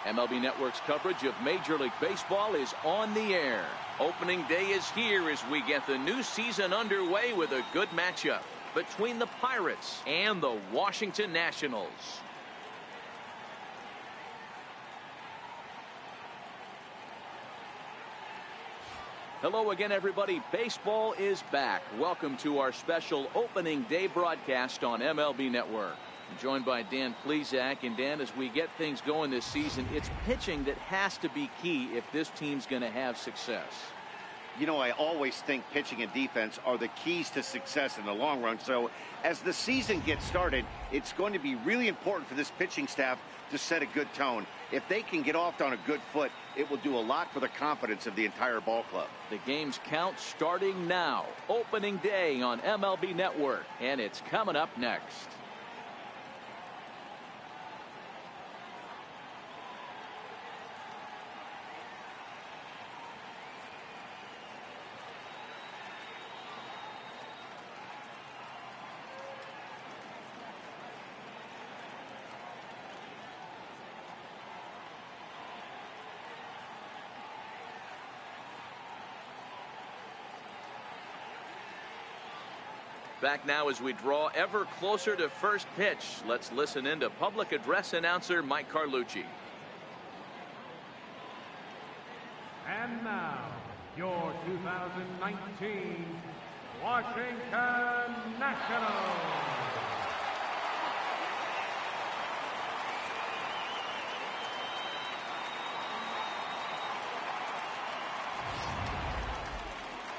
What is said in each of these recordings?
MLB Network's coverage of Major League Baseball is on the air. Opening day is here as we get the new season underway with a good matchup between the Pirates and the Washington Nationals. Hello again, everybody. Baseball is back. Welcome to our special opening day broadcast on MLB Network. I'm joined by Dan Plesac. And Dan, as we get things going this season, it's pitching that has to be key if this team's going to have success. You know, I always think pitching and defense are the keys to success in the long run. So as the season gets started, it's going to be really important for this pitching staff to set a good tone. If they can get off on a good foot, it will do a lot for the confidence of the entire ball club. The game's count starting now. Opening day on MLB Network, and it's coming up next. Back now as we draw ever closer to first pitch. Let's listen in to public address announcer Mike Carlucci. And now, your 2019 Washington Nationals.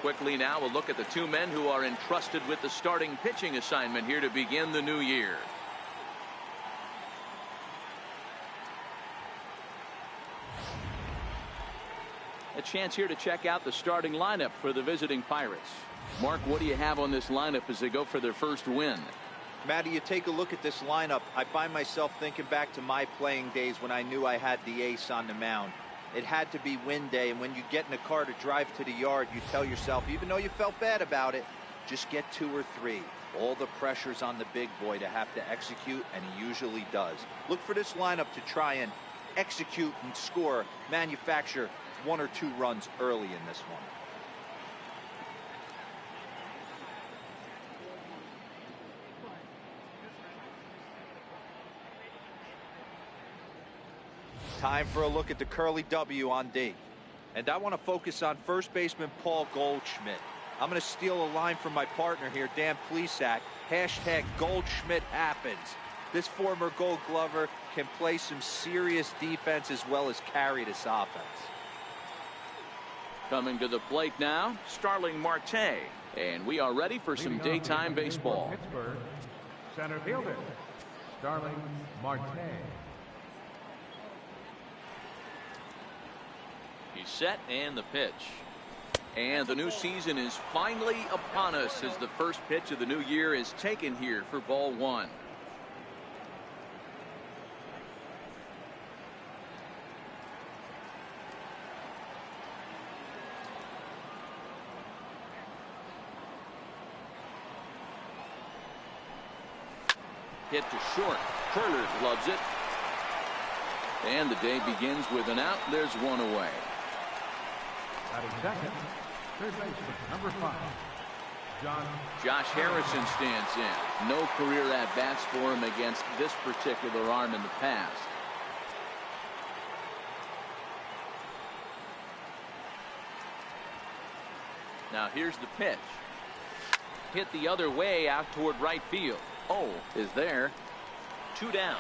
Quickly now, a look at the two men who are entrusted with the starting pitching assignment here to begin the new year. A chance here to check out the starting lineup for the visiting Pirates. Mark, what do you have on this lineup as they go for their first win? Matty, you take a look at this lineup. I find myself thinking back to my playing days when I knew I had the ace on the mound. It had to be win day, and when you get in a car to drive to the yard, you tell yourself, even though you felt bad about it, just get 2 or 3. All the pressure's on the big boy to have to execute, and he usually does. Look for this lineup to try and execute and score, manufacture 1 or 2 runs early in this one. Time for a look at the curly W on D. And I want to focus on first baseman Paul Goldschmidt. I'm going to steal a line from my partner here, Dan Plesac. Hashtag Goldschmidt happens. This former Gold Glover can play some serious defense as well as carry this offense. Coming to the plate now, Starling Marte. And we are ready for some daytime baseball. Pittsburgh, center fielder, Starling Marte. He's set, and the pitch. And the new season is finally upon us as the first pitch of the new year is taken here for ball 1. Hit to short. Turner gloves it. And the day begins with an out. There's one away. Batting second, third baseman, number 5, Josh Harrison stands in. No career at-bats for him against this particular arm in the past. Now here's the pitch. Hit the other way out toward right field. Oh, is there. 2 down.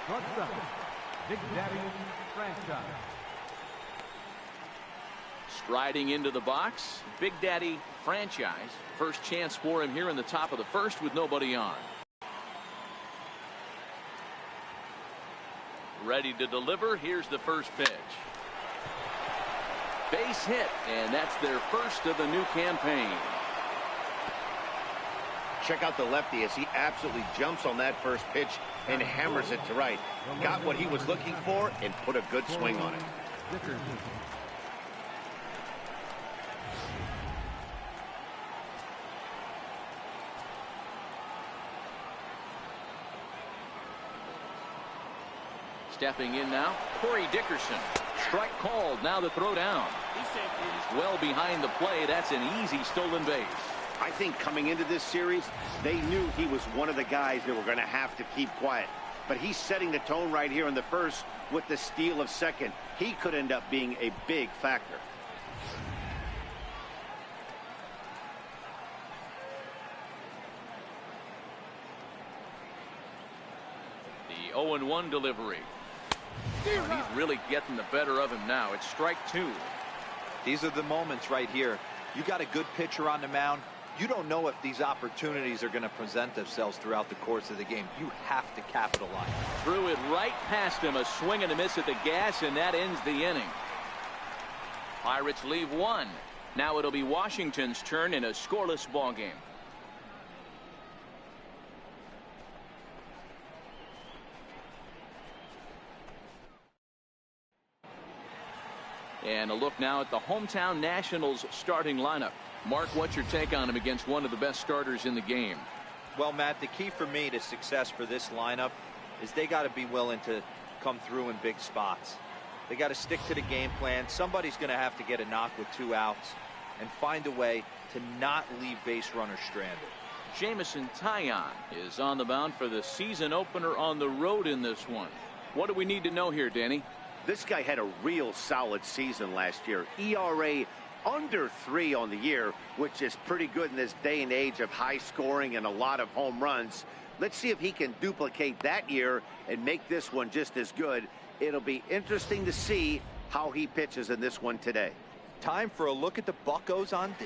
Shortstop, Big Daddy franchise. Striding into the box, Big Daddy franchise. First chance for him here in the top of the first with nobody on. Ready to deliver. Here's the first pitch. Base hit, and that's their first of the new campaign. Check out the lefty as he absolutely jumps on that first pitch and hammers it to right. Got what he was looking for and put a good swing on it. Stepping in now, Corey Dickerson. Strike called. Now the throw down. Well behind the play. That's an easy stolen base. I think coming into this series, they knew he was one of the guys that were going to have to keep quiet. But he's setting the tone right here in the first with the steal of second. He could end up being a big factor. The 0-1 delivery. He's really getting the better of him now. It's strike two. These are the moments right here. You got a good pitcher on the mound. You don't know if these opportunities are going to present themselves throughout the course of the game. You have to capitalize. Threw it right past him. A swing and a miss at the gas, and that ends the inning. Pirates leave one. Now it'll be Washington's turn in a scoreless ball game. And a look now at the hometown Nationals starting lineup. Mark, what's your take on him against one of the best starters in the game? Well, Matt, the key for me to success for this lineup is they got to be willing to come through in big spots. They got to stick to the game plan. Somebody's going to have to get a knock with 2 outs and find a way to not leave base runners stranded. Jameson Taillon is on the mound for the season opener on the road in this one. What do we need to know here, Danny? This guy had a real solid season last year. ERA under 3 on the year, which is pretty good in this day and age of high scoring and a lot of home runs. Let's see if he can duplicate that year and make this one just as good. It'll be interesting to see how he pitches in this one today. Time for a look at the Buccos on D.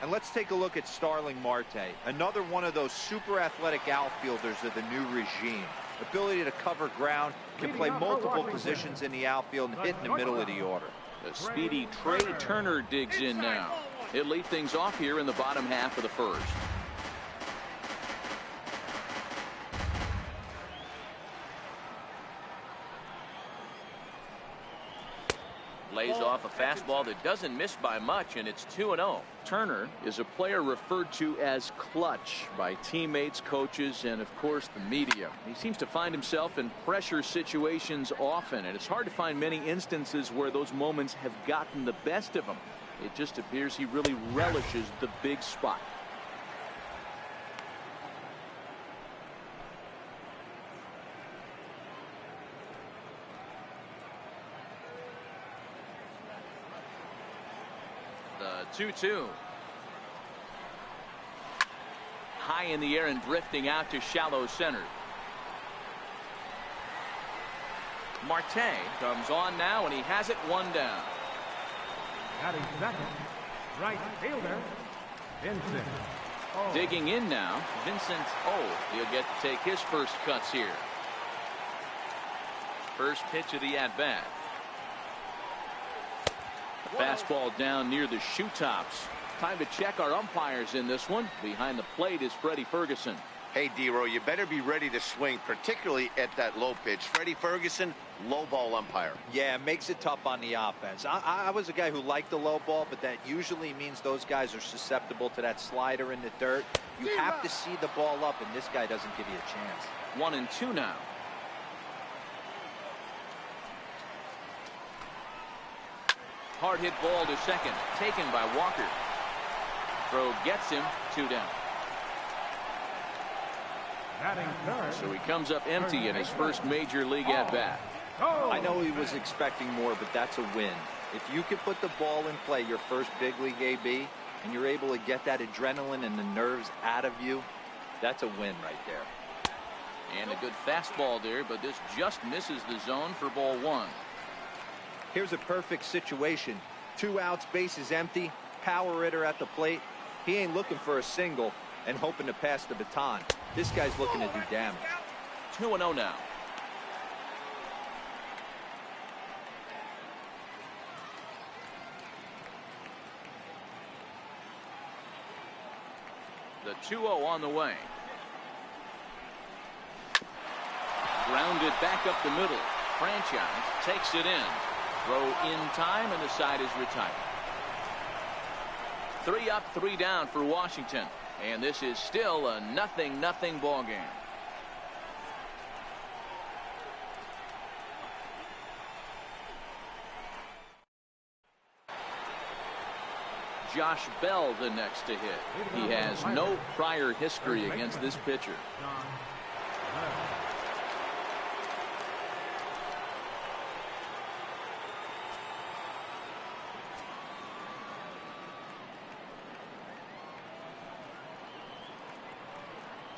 And let's take a look at Starling Marte, another one of those super athletic outfielders of the new regime. Ability to cover ground, can play multiple positions in the outfield and hit in the middle of the order. The speedy Trey Turner digs in now. He'll lead things off here in the bottom half of the first. Lays off a fastball that doesn't miss by much, and it's 2-0. Turner is a player referred to as clutch by teammates, coaches, and of course the media. He seems to find himself in pressure situations often, and it's hard to find many instances where those moments have gotten the best of him. It just appears he really relishes the big spot. The 2-2. High in the air and drifting out to shallow center. Marte comes on now, and he has it 1 down. Batting second, right fielder, Vincent. Oh. Digging in now, Vincent. He'll get to take his first cuts here. First pitch of the at-bat. Fastball down near the shoe tops. Time to check our umpires in this one. Behind the plate is Freddie Ferguson. Hey, D-Row, you better be ready to swing, particularly at that low pitch. Freddie Ferguson, low ball umpire. Yeah, it makes it tough on the offense. I was a guy who liked the low ball, but that usually means those guys are susceptible to that slider in the dirt. You have to see the ball up, and this guy doesn't give you a chance. 1-2 now. Hard hit ball to second, taken by Walker. Throw gets him 2 down. Batting third. So he comes up empty in his first major league at bat. I know he was expecting more, but that's a win. If you can put the ball in play, your first big league AB, and you're able to get that adrenaline and the nerves out of you, that's a win right there. And a good fastball there, but this just misses the zone for ball one. Here's a perfect situation. 2 outs, bases empty, power hitter at the plate. He ain't looking for a single and hoping to pass the baton. This guy's looking to do damage. 2-0 now. The 2-0 on the way. Grounded back up the middle. Franchise takes it in. Throw in time, and the side is retired. 3 up, 3 down for Washington. And this is still a 0-0 ball game. Josh Bell the next to hit. He has no prior history against this pitcher.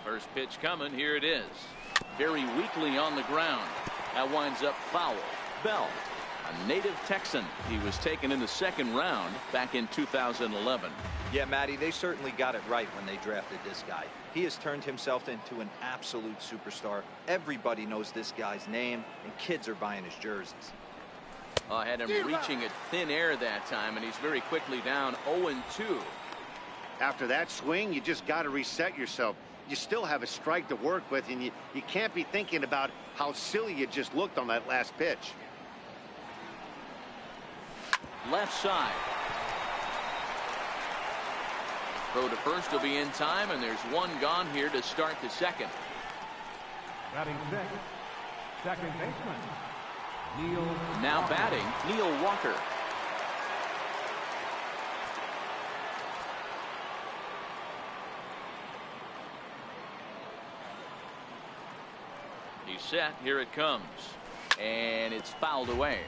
First pitch coming. Here it is. Very weakly on the ground. That winds up foul. Bell, a native Texan. He was taken in the second round back in 2011. Yeah, Matty, they certainly got it right when they drafted this guy. He has turned himself into an absolute superstar. Everybody knows this guy's name, and kids are buying his jerseys. Had him reaching at thin air that time, and he's very quickly down 0-2. After that swing, you just got to reset yourself. You still have a strike to work with, and you can't be thinking about how silly you just looked on that last pitch. Left side. Throw to first will be in time, and there's one gone here to start the second. Batting sixth, second baseman, Neil. Now Walker. batting, Neil Walker. He's set. Here it comes. And it's fouled away.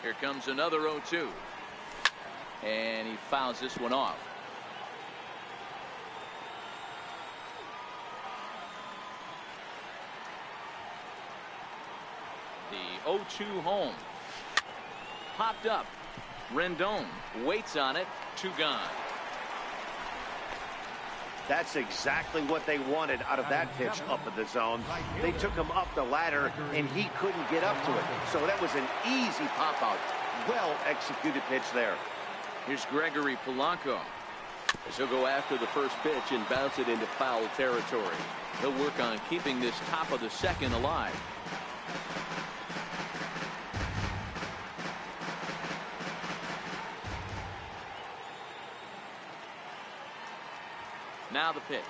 Here comes another 0-2. And he fouls this one off. The 0-2 home. Popped up. Rendon waits on it. 2 gone. That's exactly what they wanted out of that pitch up in the zone. They took him up the ladder, and he couldn't get up to it. So that was an easy pop-out. Well-executed pitch there. Here's Gregory Polanco. As he'll go after the first pitch and bounce it into foul territory. He'll work on keeping this top of the second alive. Now the pitch.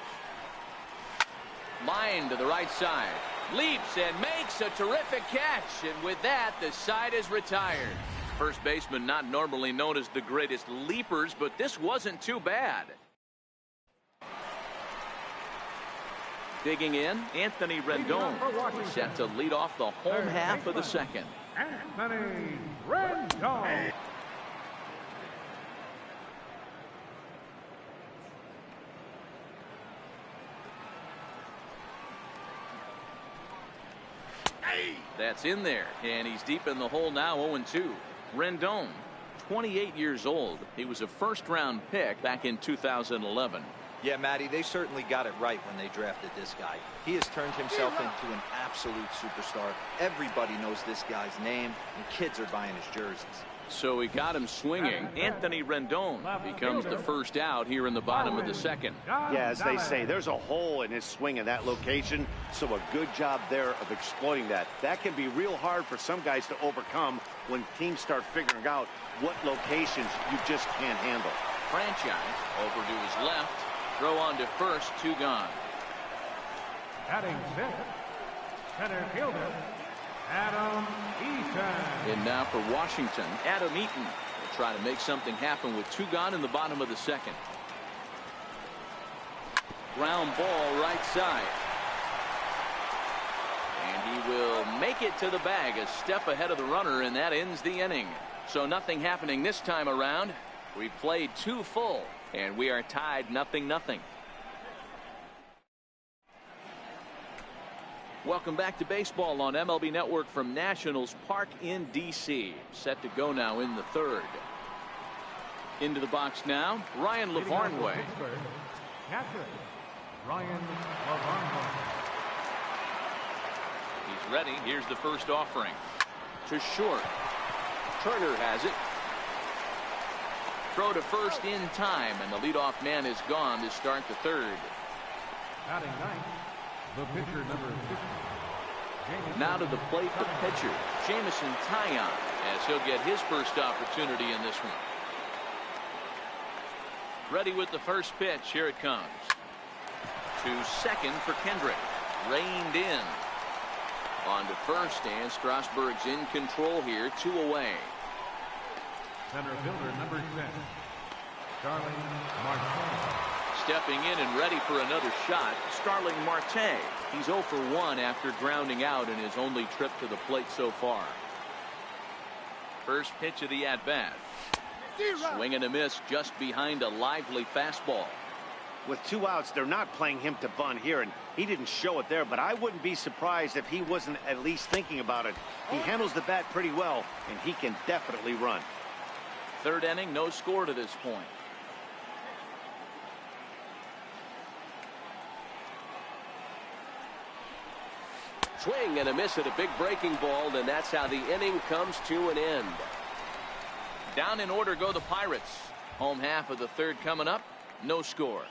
Line to the right side. Leaps and makes a terrific catch. And with that, the side is retired. First baseman not normally known as the greatest leapers, but this wasn't too bad. Digging in, Anthony Rendon set to lead off the home half of the second. Anthony Rendon. That's in there, and he's deep in the hole now, 0-2. Rendon, 28 years old. He was a first-round pick back in 2011. Yeah, Matty, they certainly got it right when they drafted this guy. He has turned himself into an absolute superstar. Everybody knows this guy's name, and kids are buying his jerseys. So he got him swinging. Anthony Rendon becomes the first out here in the bottom of the second. Yeah, as they say, there's a hole in his swing in that location, so a good job there of exploiting that. That can be real hard for some guys to overcome when teams start figuring out what locations you just can't handle. franchise. Over to his left. Throw on to first. 2 gone. Batting 6th, center fielder, Adam Eaton. And now for Washington, Adam Eaton will try to make something happen with 2 gone in the bottom of the 2nd. Ground ball right side. And he will make it to the bag, a step ahead of the runner, and that ends the inning. So nothing happening this time around. We played 2 full, and we are tied 0-0. Welcome back to baseball on MLB Network from Nationals Park in D.C. Set to go now in the 3rd. Into the box now, Ryan LaVarnway. Catcher, Ryan LaVarnway. He's ready. Here's the first offering. To short. Turner has it. Throw to first in time, and the leadoff man is gone to start the 3rd. Batting 9th, the pitcher number 50. Now to the plate, the pitcher, Jameson Taillon, as he'll get his first opportunity in this one. Ready with the first pitch. Here it comes. To second for Kendrick. Reined in. On to first, and Strasburg's in control here. 2 away. Center fielder number 10, Starling Marte. Stepping in and ready for another shot, Starling Marte. He's 0 for 1 after grounding out in his only trip to the plate so far. First pitch of the at-bat. Swing and a miss just behind a lively fastball. With 2 outs, they're not playing him to bunt here, and he didn't show it there, but I wouldn't be surprised if he wasn't at least thinking about it. He handles the bat pretty well, and he can definitely run. 3rd inning, no score to this point. Swing and a miss at a big breaking ball, and that's how the inning comes to an end. Down in order go the Pirates. Home half of the 3rd coming up. No score.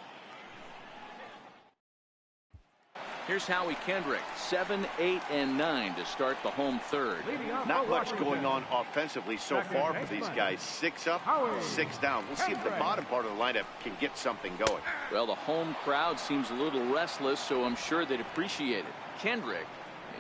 Here's Howie Kendrick. 7, 8, and 9 to start the home 3rd. Not much going on offensively so far for these guys. 6 up, 6 down. We'll see if the bottom part of the lineup can get something going. Well, the home crowd seems a little restless, so I'm sure they'd appreciate it. Kendrick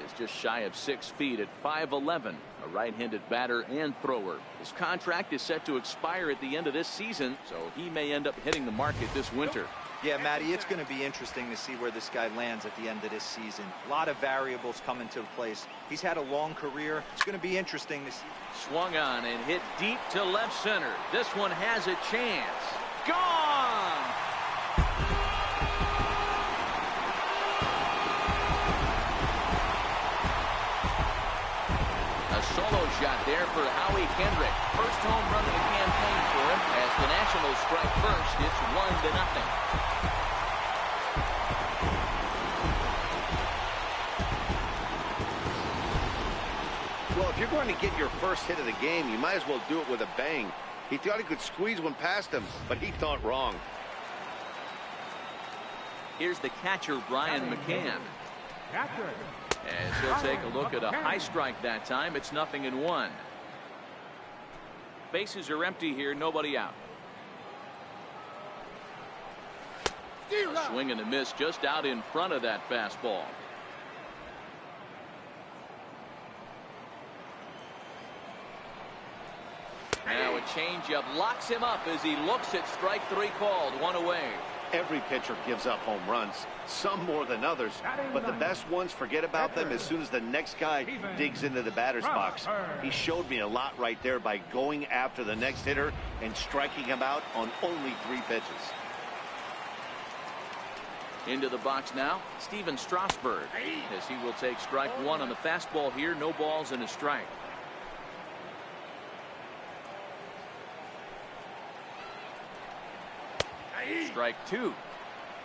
is just shy of 6 feet at 5'11", a right-handed batter and thrower. His contract is set to expire at the end of this season, so he may end up hitting the market this winter. Yeah, Matty, it's going to be interesting to see where this guy lands at the end of this season. A lot of variables come into place. He's had a long career. It's going to be interesting to see. Swung on and hit deep to left center. This one has a chance. Gone! A solo shot there for Howie Kendrick. First home run of the campaign for him. As the Nationals strike first, it's 1-0. Well, if you're going to get your first hit of the game, you might as well do it with a bang. He thought he could squeeze one past him, but he thought wrong. Here's the catcher, Brian McCann. Catcher. As he'll take a look at a high strike that time. It's 0-1. Bases are empty here. Nobody out. A swing and a miss just out in front of that fastball. Now a changeup locks him up as he looks at strike 3 called. 1 away. Every pitcher gives up home runs, some more than others, but the best ones forget about them as soon as the next guy digs into the batter's box. He showed me a lot right there by going after the next hitter and striking him out on only 3 pitches. Into the box now, Steven Strasburg, as he will take strike 1 on the fastball here. No balls and a strike. Strike 2.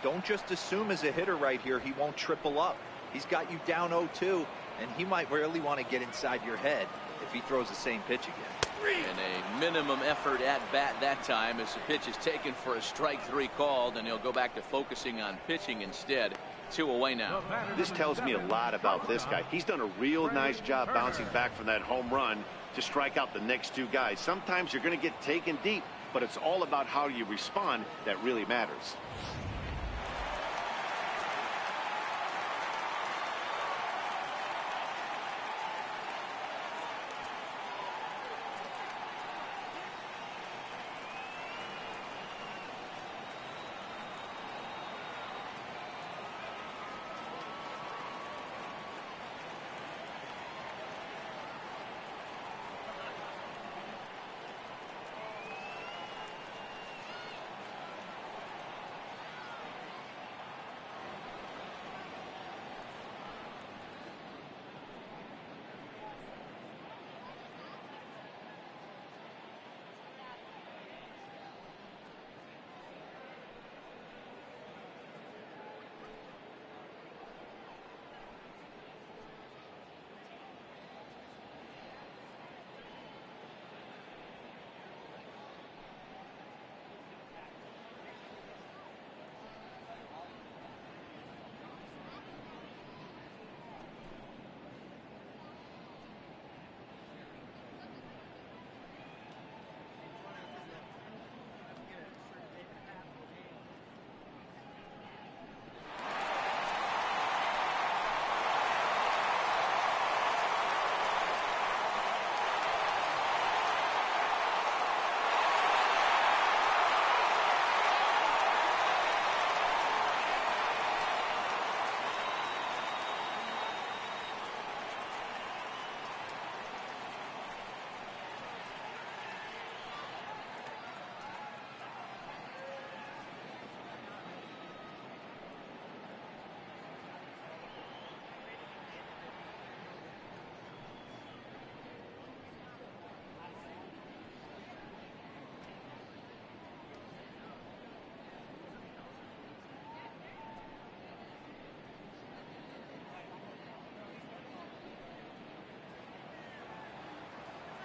Don't just assume as a hitter right here he won't triple up. He's got you down 0-2, and he might really want to get inside your head if he throws the same pitch again. And a minimum effort at bat that time as the pitch is taken for a strike 3 called, and he'll go back to focusing on pitching instead. 2 away now. This tells me a lot about this guy. He's done a real nice job bouncing back from that home run to strike out the next 2 guys. Sometimes you're going to get taken deep, but it's all about how you respond that really matters.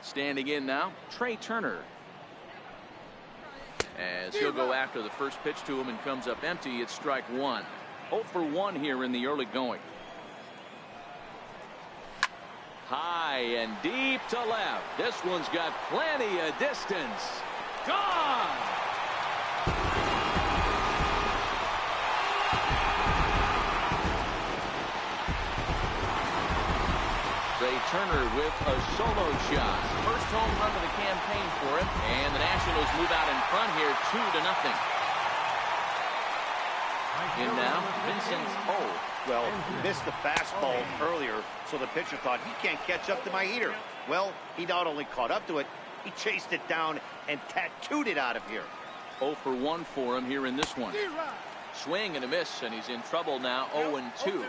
Standing in now, Trey Turner. As he'll go after the first pitch to him and comes up empty, it's strike one. 0 for 1 here in the early going. High and deep to left. This one's got plenty of distance. Gone! Trey Turner with a solo shot. First home run of the campaign for him, and the Nationals move out in front here 2-0. In now, Vincent O. Well, he missed the fastball earlier, so the pitcher thought he can't catch up to my heater. Well, he not only caught up to it, he chased it down and tattooed it out of here. 0 for 1 for him here in this one. Swing and a miss, and he's in trouble now. 0-2.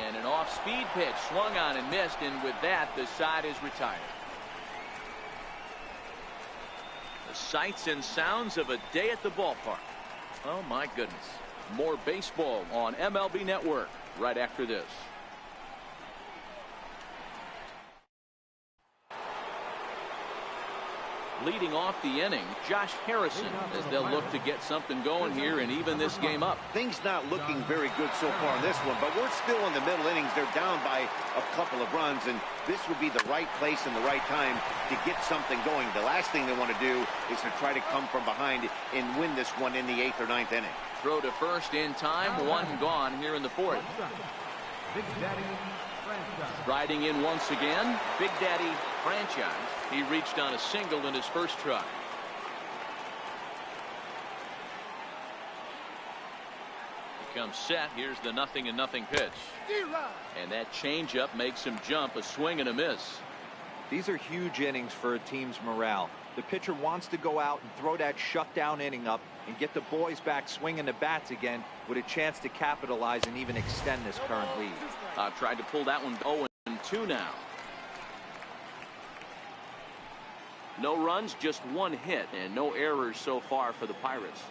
And an off-speed pitch swung on and missed, and with that, the side is retired. The sights and sounds of a day at the ballpark. Oh, my goodness. More baseball on MLB Network right after this. Leading off the inning, Josh Harrison, as they'll look to get something going here and even this game up. Things not looking very good so far in this one, but we're still in the middle innings. They're down by a couple of runs, and this would be the right place and the right time to get something going. The last thing they want to do is to try to come from behind and win this one in the 8th or 9th inning. Throw to first in time, one gone here in the 4th. Big Daddy Franchise. Riding in once again, Big Daddy Franchise. He reached on a single in his first try. He comes set. Here's the 0-0 pitch. And that changeup makes him jump. A swing and a miss. These are huge innings for a team's morale. The pitcher wants to go out and throw that shutdown inning up and get the boys back swinging the bats again with a chance to capitalize and even extend this current lead. Tried to pull that one 0-2 now. No runs, just one hit, and no errors so far for the Pirates.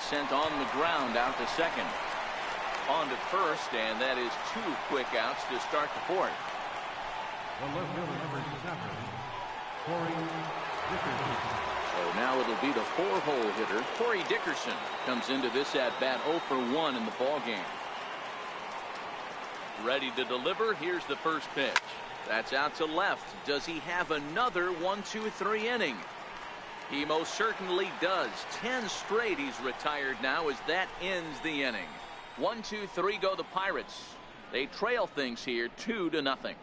Sent on the ground out to second. On to first, and that is 2 quick outs to start the 4th. The left fielder, number 7, Corey Dickerson. So now it'll be the 4-hole hitter, Corey Dickerson, comes into this at bat 0 for 1 in the ball game. Ready to deliver. Here's the first pitch. That's out to left. Does he have another 1-2-3 inning? He most certainly does. 10 straight he's retired now as that ends the inning. 1-2-3 go the Pirates. They trail things here 2-0.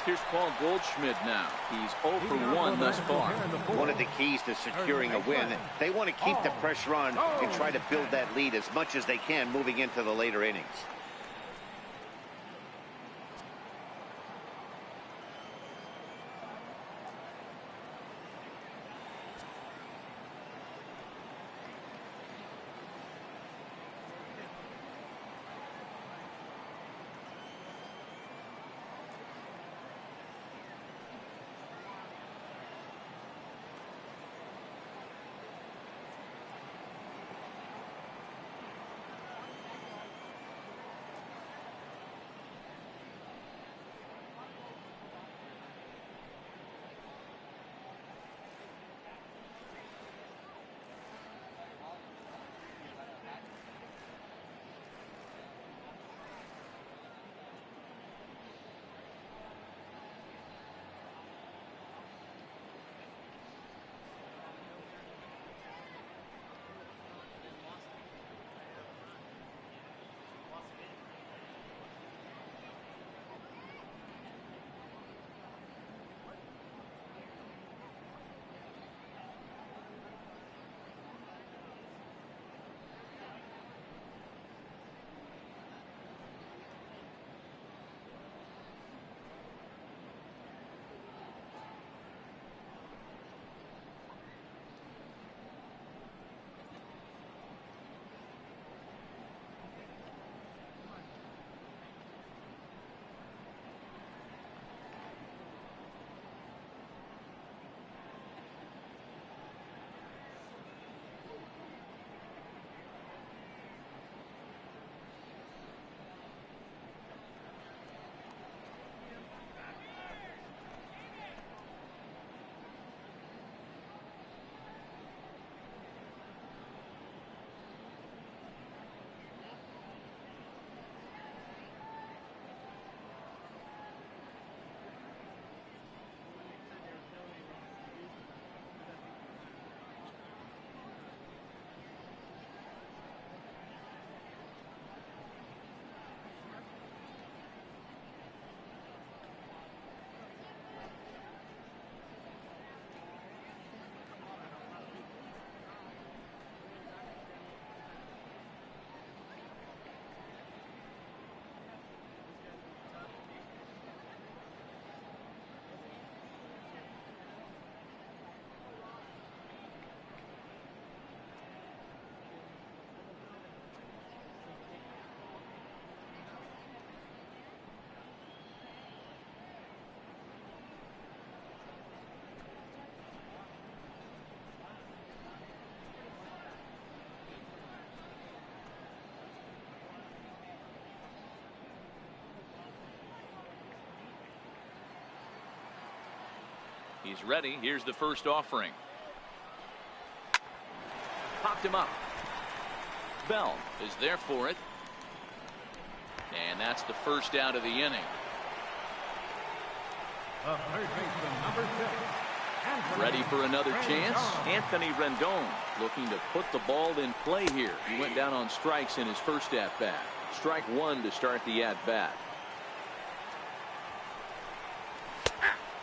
Here's Paul Goldschmidt now. He's 0 for 1 thus far. One of the keys to securing a win, they want to keep the pressure on and try to build that lead as much as they can moving into the later innings. He's ready. Here's the first offering. Popped him up. Bell is there for it. And that's the first out of the inning. Third baseman, number 6. Ready for another chance? Anthony Rendon looking to put the ball in play here. He went down on strikes in his first at-bat. Strike one to start the at-bat.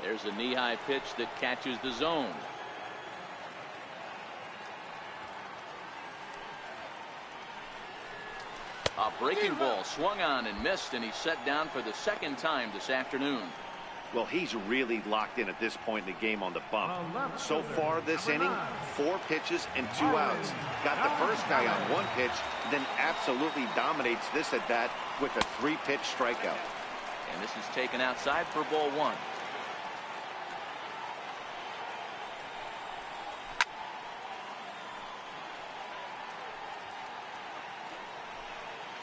There's a knee-high pitch that catches the zone. A breaking ball swung on and missed, and he's set down for the second time this afternoon. Well, he's really locked in at this point in the game on the bump. So far this inning, 4 pitches and 2 outs. Got the first guy on 1 pitch, then absolutely dominates this at bat with a 3-pitch strikeout. And this is taken outside for ball 1.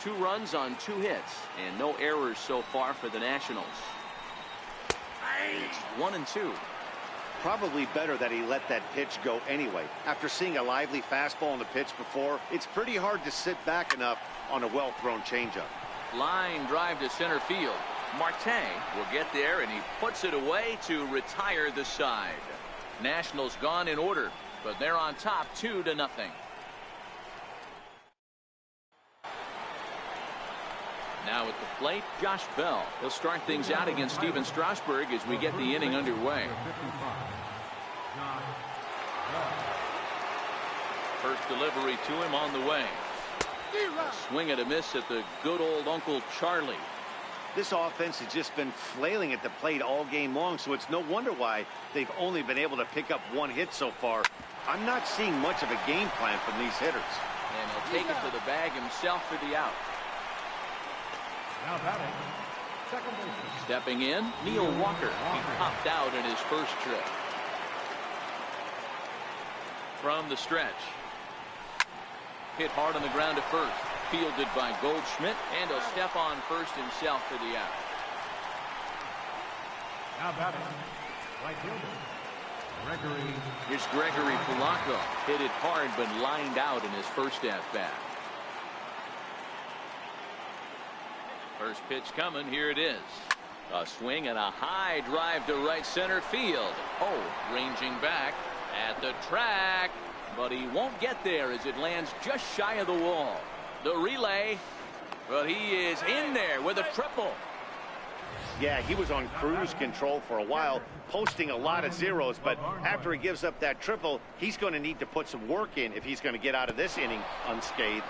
Two runs on 2 hits and no errors so far for the Nationals. It's 1-2. probably better that he let that pitch go anyway. After seeing a lively fastball on the pitch before, it's pretty hard to sit back enough on a well-thrown changeup. Line drive to center field. Marte will get there, and he puts it away to retire the side. Nationals gone in order, but they're on top 2-0. Now at the plate, Josh Bell. He'll start things out against Steven Strasburg as we get the inning underway. First delivery to him on the way. A swing and a miss at the good old Uncle Charlie. This offense has just been flailing at the plate all game long, so it's no wonder why they've only been able to pick up 1 hit so far. I'm not seeing much of a game plan from these hitters. And he'll take it to the bag himself for the out. Now batting, second baseman. Stepping in, Neil Walker. He popped out in his first trip. From the stretch. Hit hard on the ground to first. Fielded by Goldschmidt, and he'll step on first himself for the out. Now batting, right fielder, Gregory. Here's Gregory Polanco. Hit it hard, but lined out in his first at-bat. First pitch coming. Here it is. A swing and a high drive to right center field. Oh, ranging back at the track, but he won't get there as it lands just shy of the wall. The relay, but he is in there with a triple. Yeah, he was on cruise control for a while, posting a lot of zeros, but after he gives up that triple, he's going to need to put some work in if he's going to get out of this inning unscathed.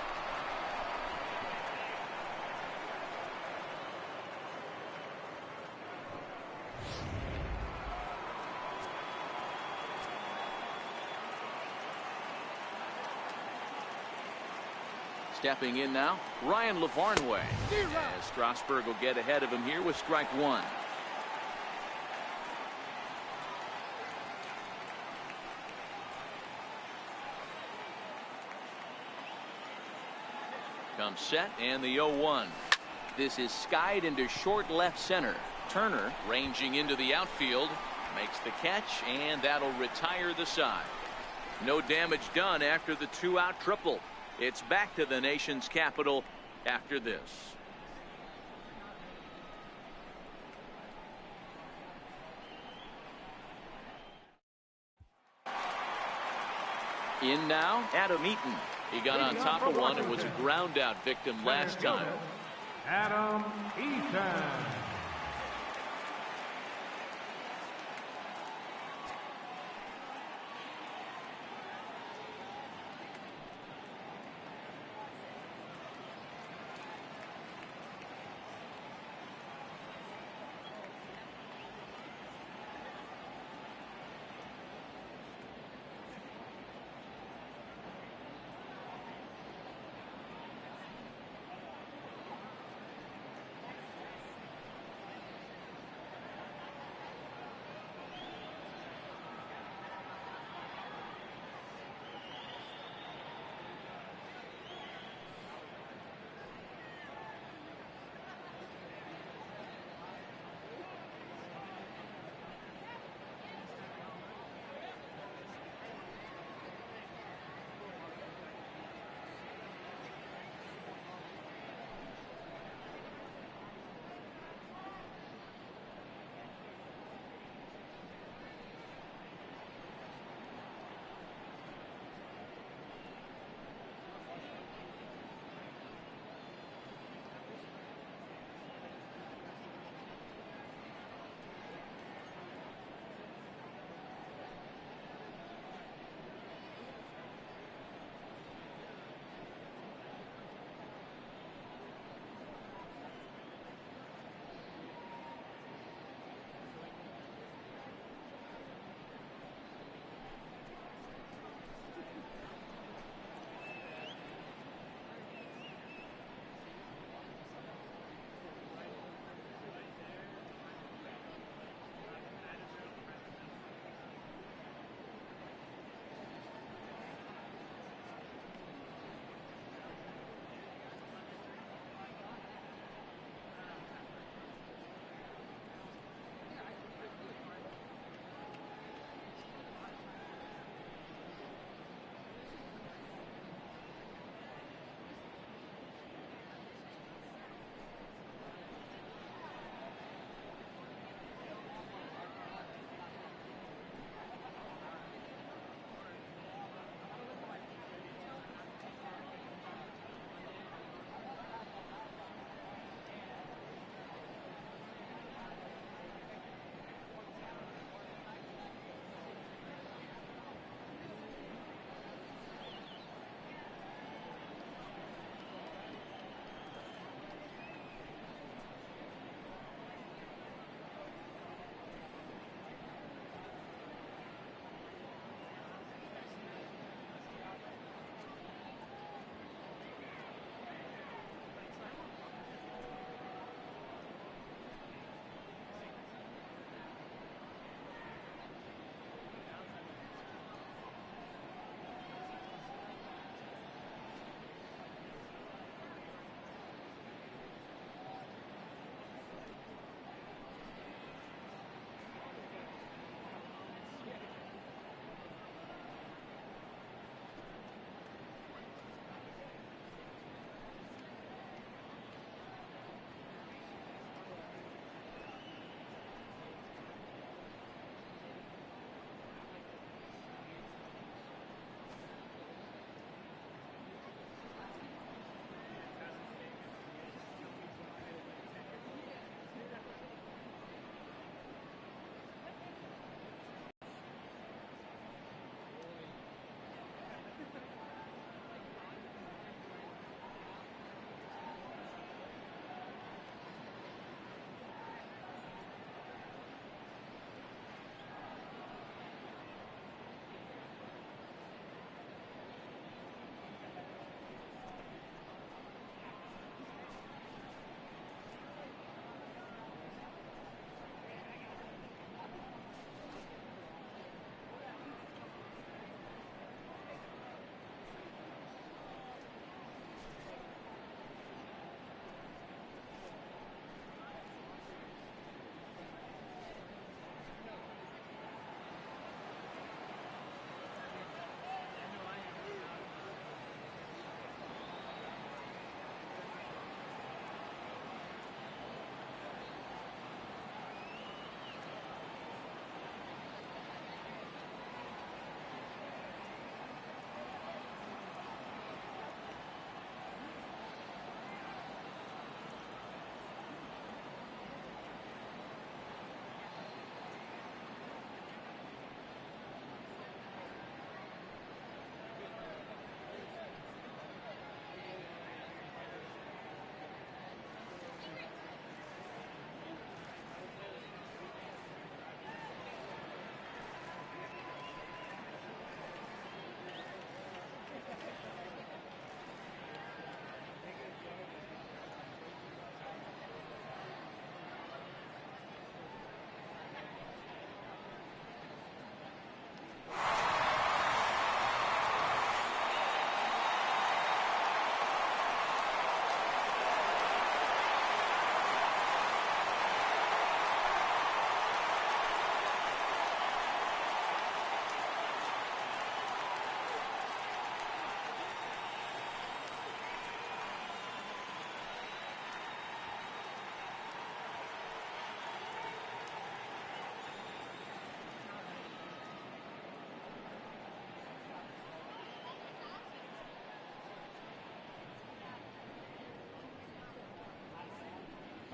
Stepping in now, Ryan Lavarnway. As Strasburg will get ahead of him here with strike 1. Comes set and the 0-1. This is skied into short left center. Turner ranging into the outfield, makes the catch, and that'll retire the side. No damage done after the 2-out triple. It's back to the nation's capital after this. In now, Adam Eaton. He got on top of one and was a ground out victim last time. Adam Eaton.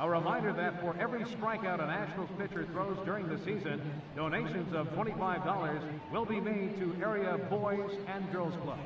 A reminder that for every strikeout a Nationals pitcher throws during the season, donations of $25 will be made to area boys and girls clubs.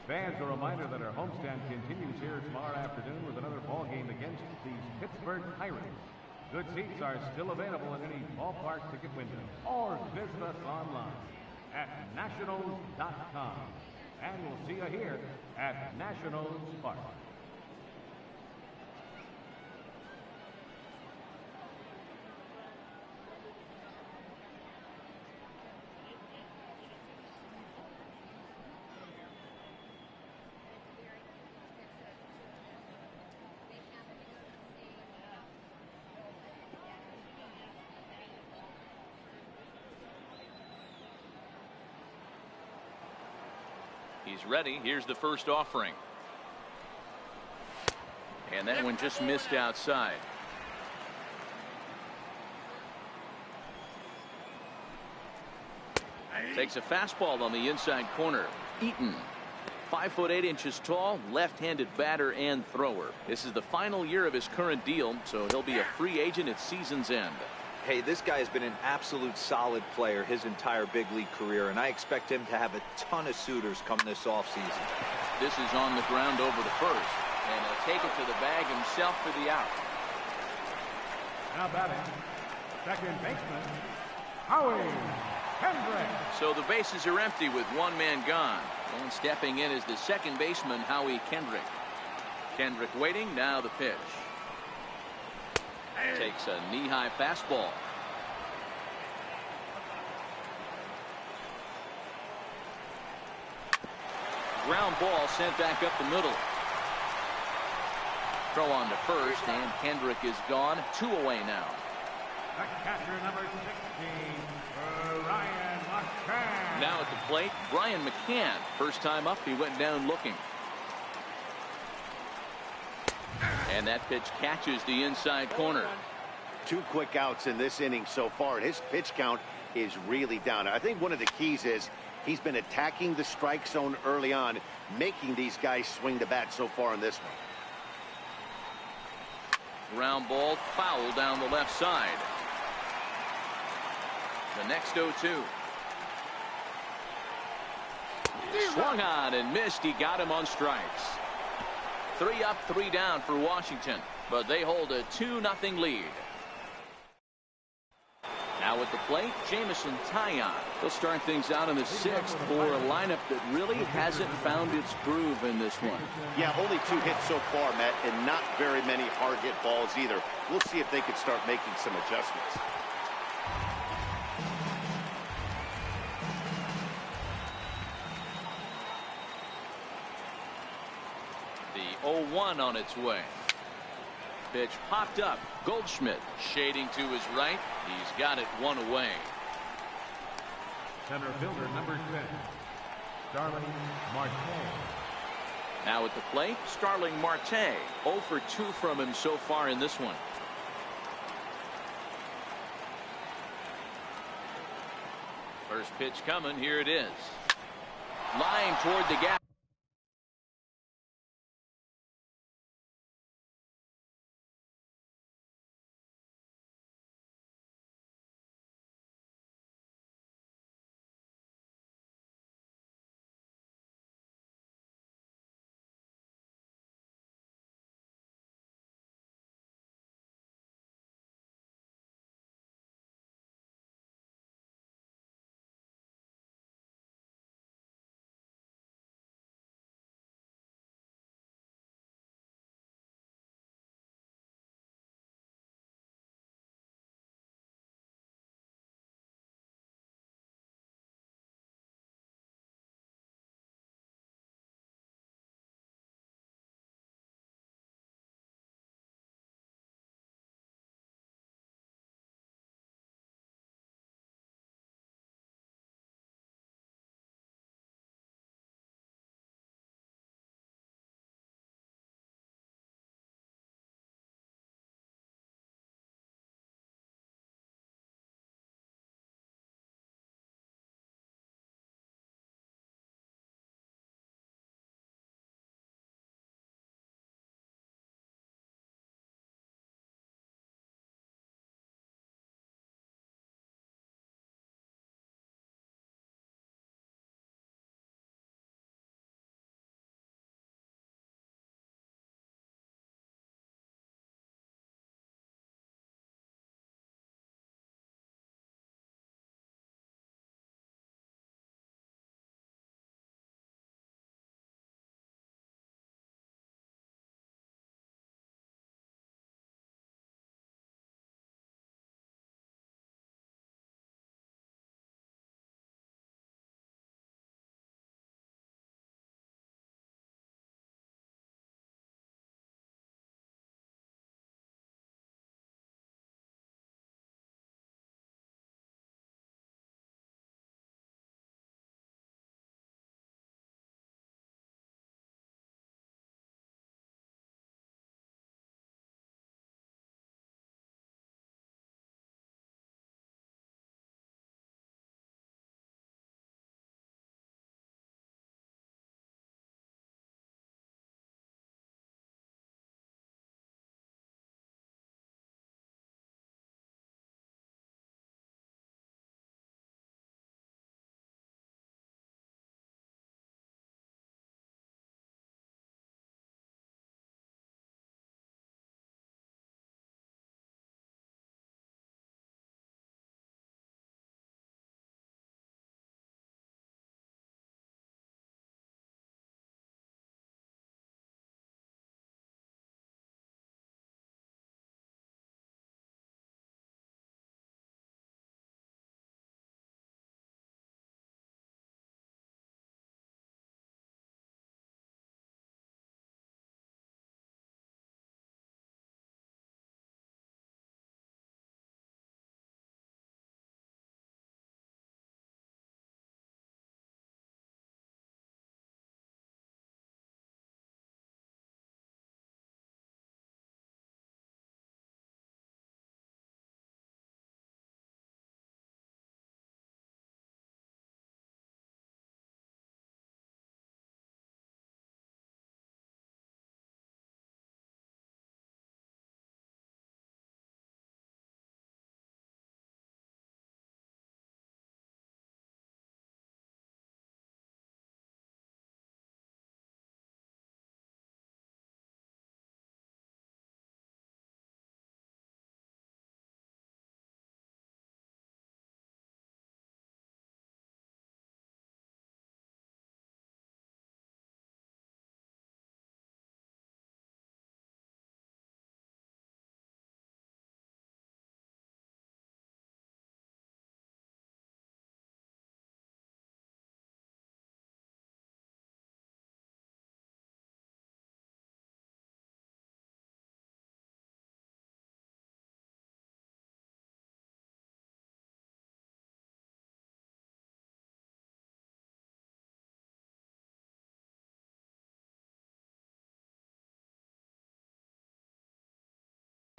Fans, a reminder that our homestand continues here tomorrow afternoon with another ball game against these Pittsburgh Pirates. Good seats are still available in any ballpark ticket window, or visit us online at nationals.com. And we'll see you here at Nationals Park. He's ready. Here's the first offering. And that one just missed outside. Takes a fastball on the inside corner. Eaton, 5'8" tall, left-handed batter and thrower. This is the final year of his current deal, so he'll be a free agent at season's end. Hey, this guy has been an absolute solid player his entire big league career, and I expect him to have a ton of suitors come this offseason. This is on the ground over to first, and he'll take it to the bag himself for the out. Now batting, second baseman, Howie Kendrick. So the bases are empty with one man gone. And stepping in is the second baseman, Howie Kendrick. Kendrick waiting, now the pitch. Takes a knee-high fastball. Ground ball sent back up the middle. Throw on to first, and Kendrick is gone. 2 away now. The catcher, number 16, Ryan McCann. Now at the plate, Brian McCann. First time up, he went down looking. And that pitch catches the inside corner. 2 quick outs in this inning so far. His pitch count is really down. I think one of the keys is he's been attacking the strike zone early on, making these guys swing the bat so far in this one. Ground ball foul down the left side. The next 0-2. Swung on and missed. He got him on strikes. 3 up, 3 down for Washington, but they hold a 2-0 lead. Now at the plate, Jameson Taillon. They'll start things out in the 6th for a lineup that really hasn't found its groove in this one. Yeah, only 2 hits so far, Matt, and not very many hard hit balls either. We'll see if they can start making some adjustments. The 0-1 on its way. Pitch popped up. Goldschmidt shading to his right. He's got it 1 away. Center fielder, number 10, Starling Marte. Now at the plate, Starling Marte. 0 for 2 from him so far in this one. First pitch coming. Here it is. Line toward the gap.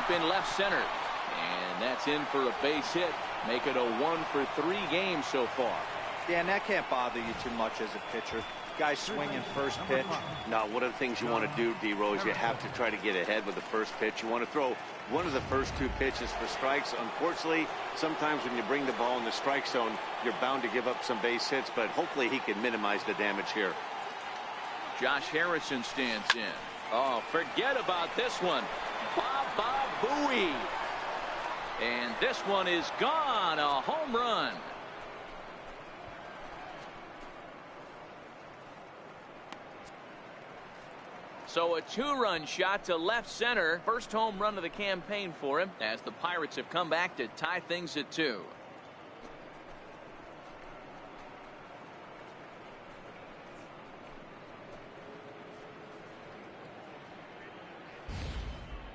deep in left center. And that's in for a base hit. Make it a 1-for-3 game so far. Dan, that can't bother you too much as a pitcher. Guy swinging first pitch. Now, one of the things you want to do, D-Rose, you have to try to get ahead with the first pitch. You want to throw one of the first two pitches for strikes. Unfortunately, sometimes when you bring the ball in the strike zone, you're bound to give up some base hits, but hopefully he can minimize the damage here. Josh Harrison stands in. Oh, forget about this one. Baba Booey. And this one is gone. A home run. So a 2-run shot to left center. First home run of the campaign for him as the Pirates have come back to tie things at 2.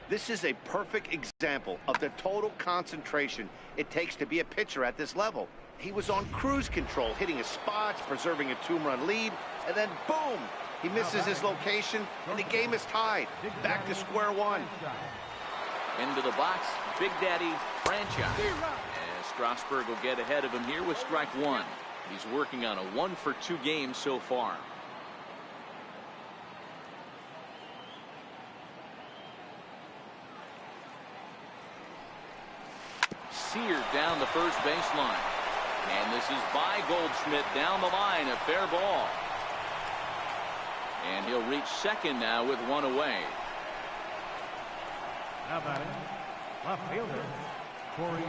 This is a perfect example of the total concentration it takes to be a pitcher at this level. He was on cruise control, hitting his spots, preserving a 2-run lead, and then boom! He misses his location, and the game is tied. Back to square one. Into the box, Big Daddy franchise. And Strasburg will get ahead of him here with strike 1. He's working on a 1-for-2 game so far. Seared down the first baseline. And this is by Goldschmidt down the line, a fair ball. And he'll reach second now with 1 away. Now batting, left fielder, Corey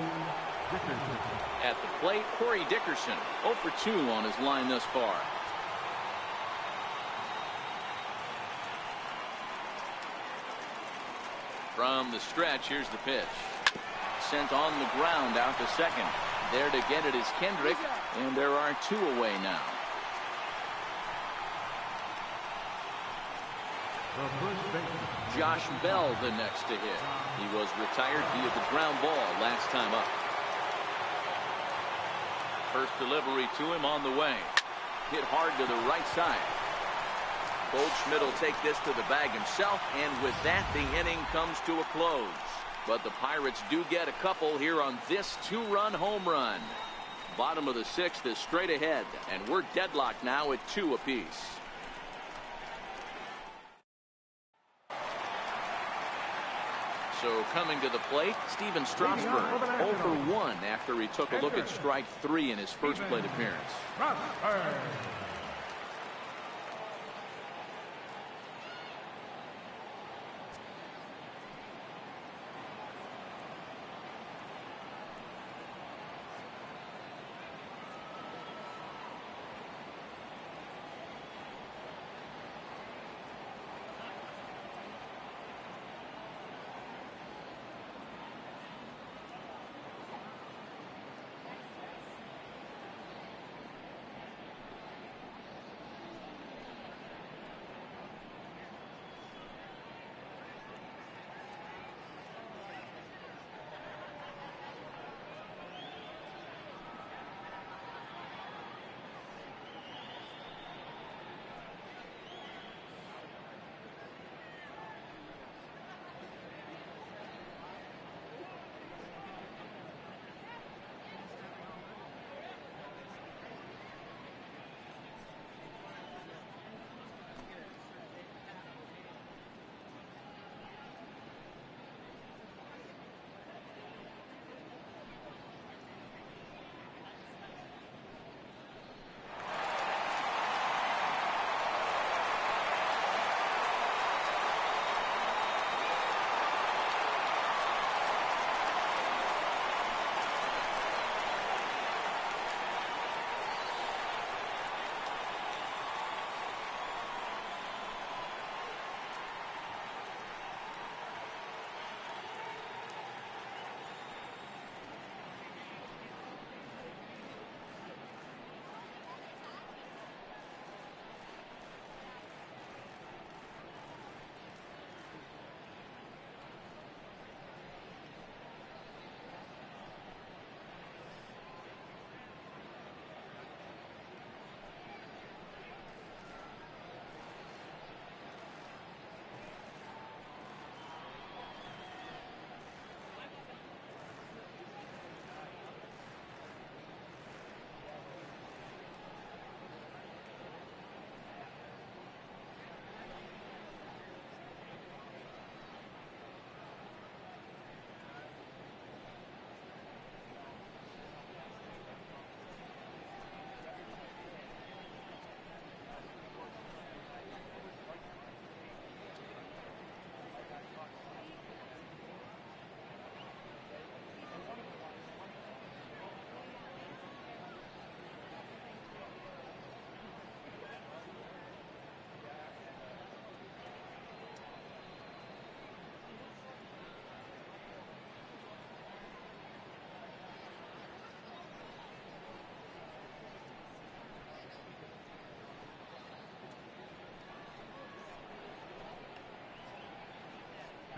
Dickerson. At the plate, Corey Dickerson, 0 for 2 on his line thus far. From the stretch, here's the pitch. Sent on the ground out to second. There to get it is Kendrick, and there are 2 away now. Josh Bell the next to hit. He was retired via the ground ball last time up. First delivery to him on the way. Hit hard to the right side. Goldschmidt will take this to the bag himself, and with that the inning comes to a close. But the Pirates do get a couple here on this 2-run home run. Bottom of the 6th is straight ahead, and we're deadlocked now at 2 apiece. So coming to the plate, Steven Strasburg, 0 for 1 after he took a look at strike 3 in his first plate appearance.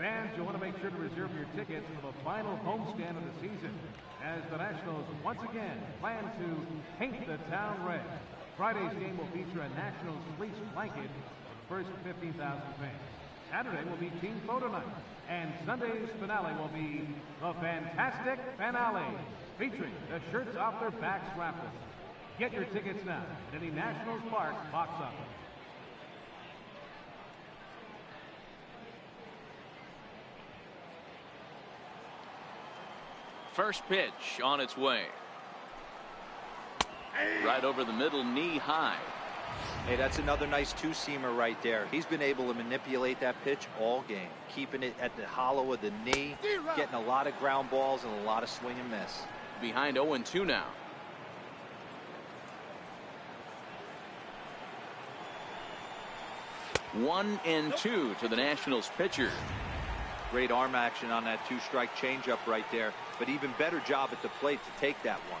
Fans, you'll want to make sure to reserve your tickets for the final homestand of the season, as the Nationals once again plan to paint the town red. Friday's game will feature a Nationals fleece blanket for the first 15,000 fans. Saturday will be team photo night, and Sunday's finale will be the Fantastic Finale, featuring the shirts off their backs raffle. Get your tickets now at any Nationals Park box office. First pitch on its way. Right over the middle, knee high. Hey, that's another nice two-seamer right there. He's been able to manipulate that pitch all game, keeping it at the hollow of the knee, getting a lot of ground balls and a lot of swing and miss. Behind 0-2 now. One and two to the Nationals pitcher. Great arm action on that two-strike changeup right there, but even better job at the plate to take that one.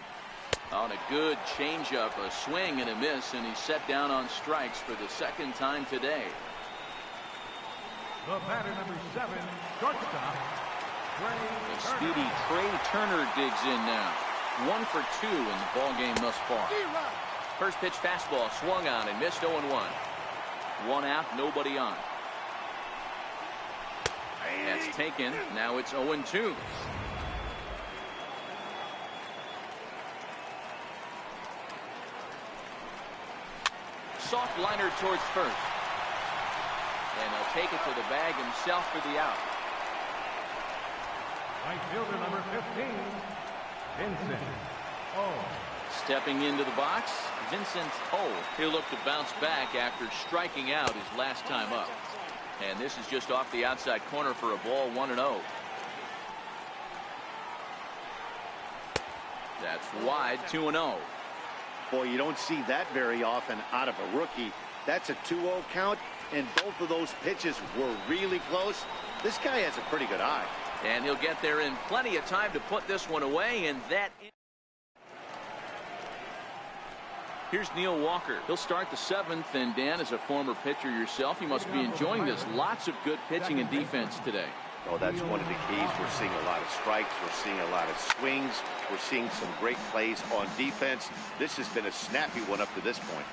On a good changeup, a swing and a miss, and he's set down on strikes for the second time today. The batter, number 7, shortstop, The speedy Trey Turner digs in now. 1 for 2 in the ballgame thus far. First pitch fastball swung on and missed. 0-1. One out, nobody on. That's taken. Now it's 0-2. Soft liner towards first. And he'll take it to the bag himself for the out. right fielder, number 15, Vincent O. Stepping into the box, Vincent O. He'll look to bounce back after striking out his last time up. And this is just off the outside corner for a ball, 1-0. That's wide, 2-0. Boy, you don't see that very often out of a rookie. That's a 2-0 count, and both of those pitches were really close. This guy has a pretty good eye. And he'll get there in plenty of time to put this one away, and that... Here's Neil Walker. He'll start the 7th, and Dan, as a former pitcher yourself, you must be enjoying this. Lots of good pitching and defense today. Oh, that's one of the keys. We're seeing a lot of strikes. We're seeing a lot of swings. We're seeing some great plays on defense. This has been a snappy one up to this point.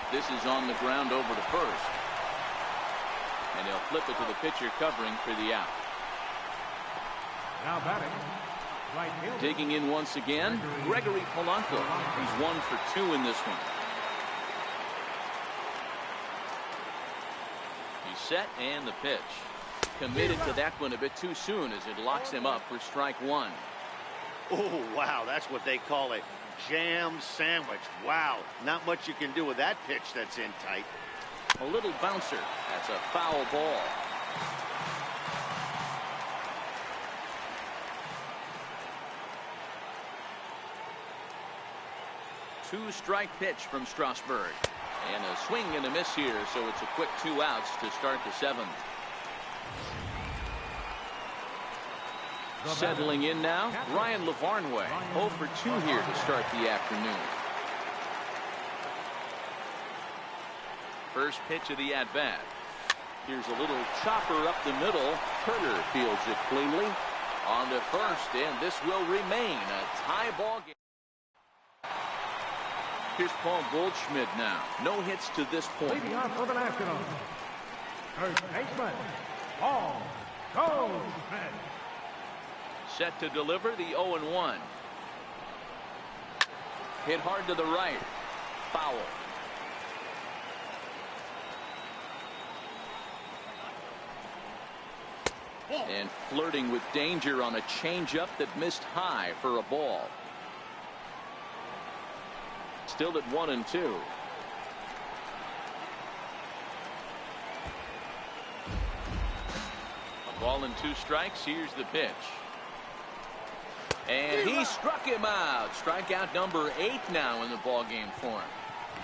This is on the ground over to first. And he'll flip it to the pitcher covering for the out. Now batting, right fielder. Digging in once again, Gregory Polanco. He's 1 for 2 in this one. He's set, and the pitch. Committed to that one a bit too soon as it locks him up for strike 1. Oh, wow, that's what they call a jam sandwich. Wow, not much you can do with that pitch that's in tight. A little bouncer. That's a foul ball. Two-strike pitch from Strasburg. And a swing and a miss here, so it's a quick 2 outs to start the 7th. Settling in now, Ryan Lavarnway. 0 for 2 here to start the afternoon. First pitch of the at-bat. Here's a little chopper up the middle. Turner fields it cleanly. On to first, and this will remain a tie ball game. Here's Paul Goldschmidt now. No hits to this point. Leading off for the Nationals, first baseman, Paul Goldschmidt. Set to deliver the 0-1. Hit hard to the right. Foul. And flirting with danger on a changeup that missed high for a ball. Still at 1-2. A ball and 2 strikes. Here's the pitch. And he struck him out. Strikeout number 8 now in the ballgame for him.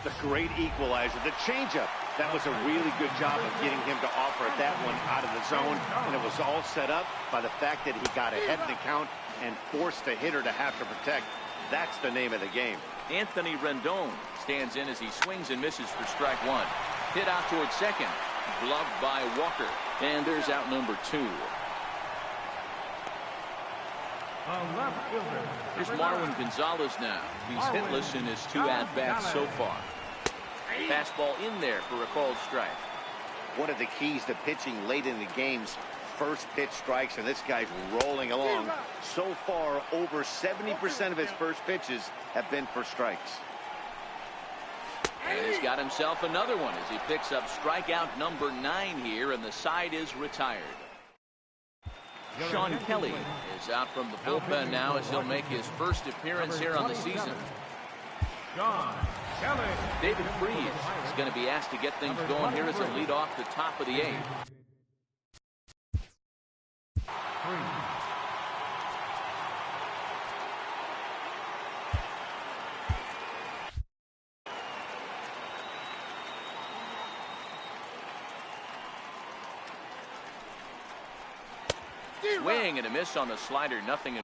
The great equalizer, the changeup. That was a really good job of getting him to offer that one out of the zone, and it was all set up by the fact that he got ahead in the count and forced the hitter to have to protect. That's the name of the game. Anthony Rendon stands in as he swings and misses for strike one. Hit out towards second. Gloved by Walker. And there's out number 2. Here's Marwin Gonzalez now. He's hitless in his 2 at-bats so far. Fastball in there for a called strike. One of the keys to pitching late in the game's first pitch strikes, and this guy's rolling along. So far, over 70% of his first pitches have been for strikes. And he's got himself another one as he picks up strikeout number 9 here, and the side is retired. Sean Kelly is out from the bullpen now as he'll make his first appearance here on the season. Sean Kelly. David Freese is going to be asked to get things going here as a lead off the top of the 8th. Swing and a miss on the slider. Nothing.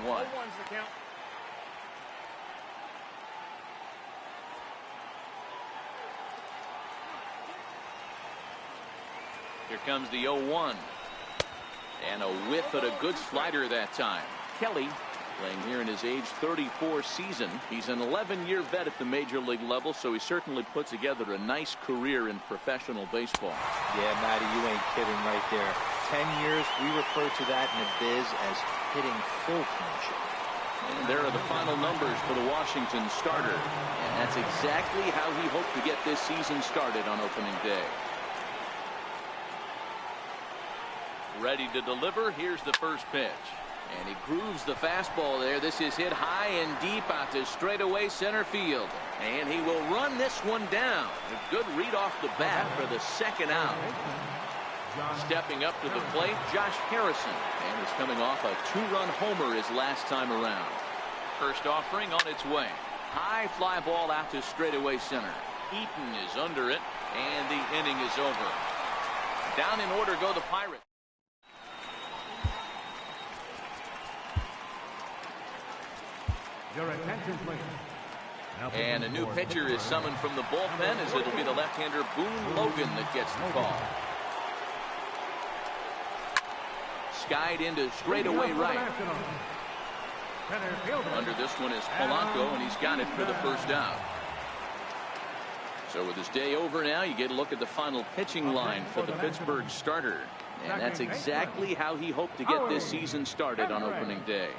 One. Here comes the 0-1. And a whiff at a good slider that time. Kelly playing here in his age 34 season. He's an 11-year vet at the major league level, so he certainly put together a nice career in professional baseball. Yeah, Matty, you ain't kidding right there. 10 years, we refer to that in the biz as hitting full commission. And there are the final numbers for the Washington starter. And that's exactly how he hoped to get this season started on opening day. Ready to deliver. Here's the first pitch. And he grooves the fastball there. This is hit high and deep out to straightaway center field. And he will run this one down. A good read off the bat for the second out. Stepping up to the plate, Josh Harrison. And he's coming off a 2-run homer his last time around. First offering on its way. High fly ball out to straightaway center. Eaton is under it, and the inning is over. Down in order go the Pirates. Your attention, please. And a new pitcher is summoned from the bullpen, as it'll be the left-hander Boone Logan that gets the call. Skied into straightaway right. Under this one is Polanco, and he's got it for the first out. So with his day over now, you get a look at the final pitching line for the Pittsburgh starter. And that's exactly how he hoped to get this season started on opening day.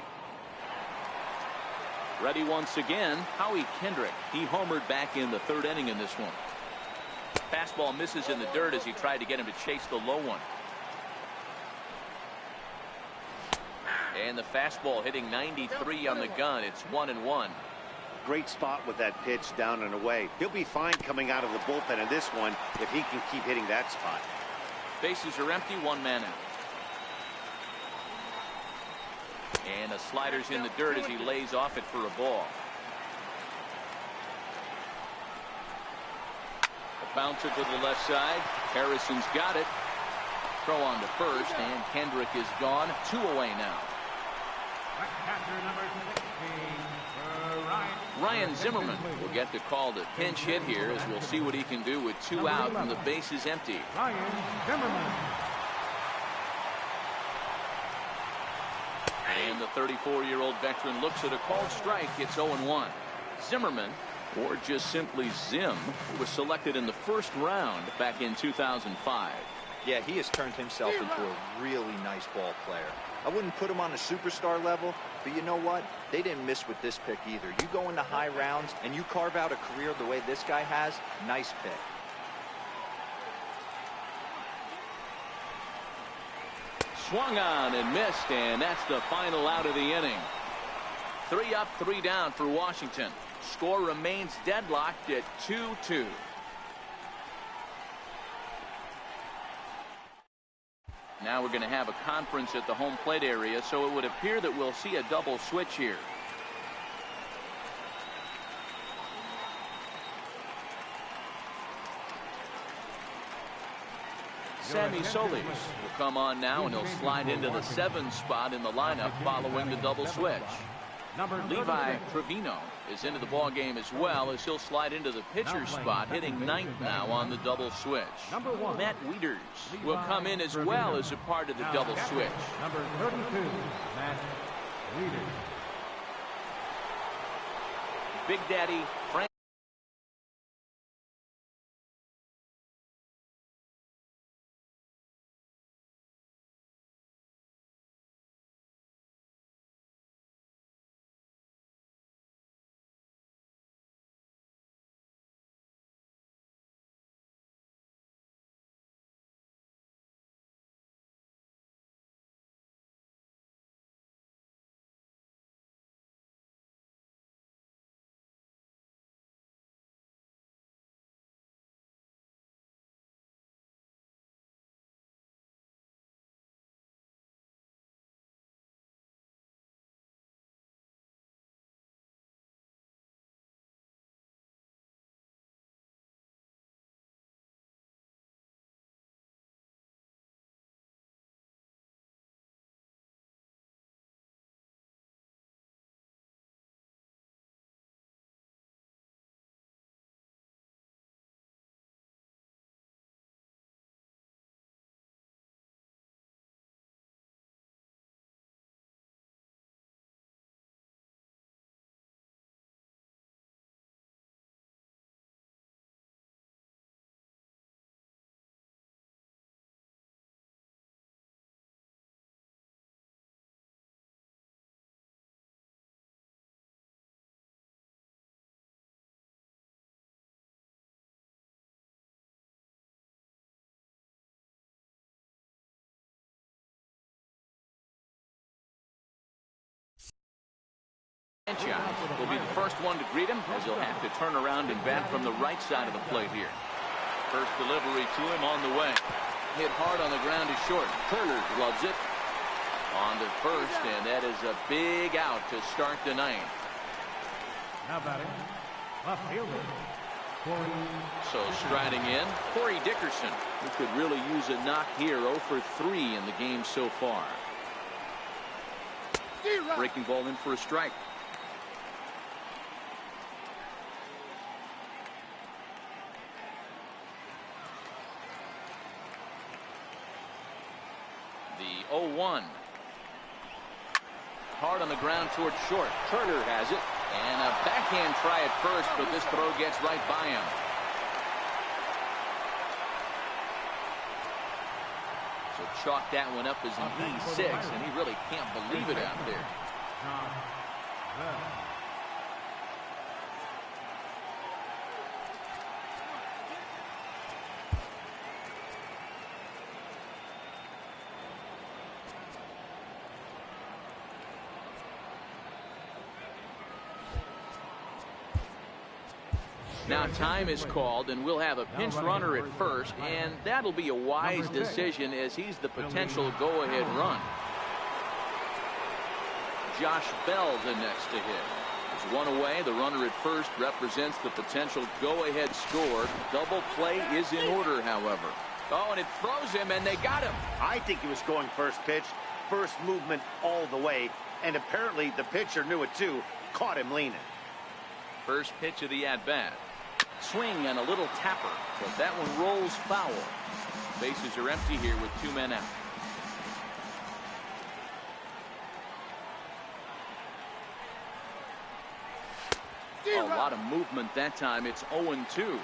Ready once again, Howie Kendrick. He homered back in the third inning in this one. Fastball misses in the dirt as he tried to get him to chase the low one. And the fastball hitting 93 on the gun. It's 1-1. Great spot with that pitch down and away. He'll be fine coming out of the bullpen in this one if he can keep hitting that spot. Bases are empty, one man out. And the slider's in the dirt as he lays off it for a ball. A bouncer to the left side. Harrison's got it. Throw on to first, and Kendrick is gone. 2 away now. Ryan Zimmerman will get the call to pinch hit here, as we'll see what he can do with 2 out and the base is empty. Ryan Zimmerman. And the 34-year-old veteran looks at a called strike. It's 0-1. Zimmerman, or just simply Zim, was selected in the first round back in 2005. Yeah, he has turned himself into a really nice ball player. I wouldn't put him on a superstar level, but you know what? They didn't miss with this pick either. You go into high rounds and you carve out a career the way this guy has, nice pick. Swung on and missed, and that's the final out of the inning. 3 up, 3 down for Washington. Score remains deadlocked at 2-2. Now we're going to have a conference at the home plate area, so it would appear that we'll see a double switch here. Sammy Solis will come on now, and he'll slide into the 7 spot in the lineup following the double switch. Levi Trevino is into the ball game as well, as he'll slide into the pitcher's spot, hitting 9th now on the double switch. Matt Wieters will come in as well as a part of the double switch. Number 32, Matt Wieters. Big Daddy Frank Franchise will be the first one to greet him, as he'll have to turn around and bat from the right side of the plate here. First delivery to him on the way. Hit hard on the ground to short. Turner gloves it. On to first, and that is a big out to start the ninth. Now batting, left fielder, Corey. So striding in, Corey Dickerson, who could really use a knock here. 0 for 3 in the game so far. Breaking ball in for a strike. The 0-1. Hard on the ground towards short. Turner has it. And a backhand try at first, but this throw gets right by him. So chalk that one up as an E6, and he really can't believe it out there. Now time is called, and we'll have a pinch runner at first, and that'll be a wise decision as he's the potential go-ahead run. Josh Bell the next to hit. There's one away. The runner at first represents the potential go-ahead score. Double play is in order, however. Oh, and it throws him, and they got him. I think he was going first pitch, first movement all the way, and apparently the pitcher knew it too, caught him leaning. First pitch of the at-bat. Swing and a little tapper, but that one rolls foul. Bases are empty here with 2 men out. A lot of movement that time. It's 0-2.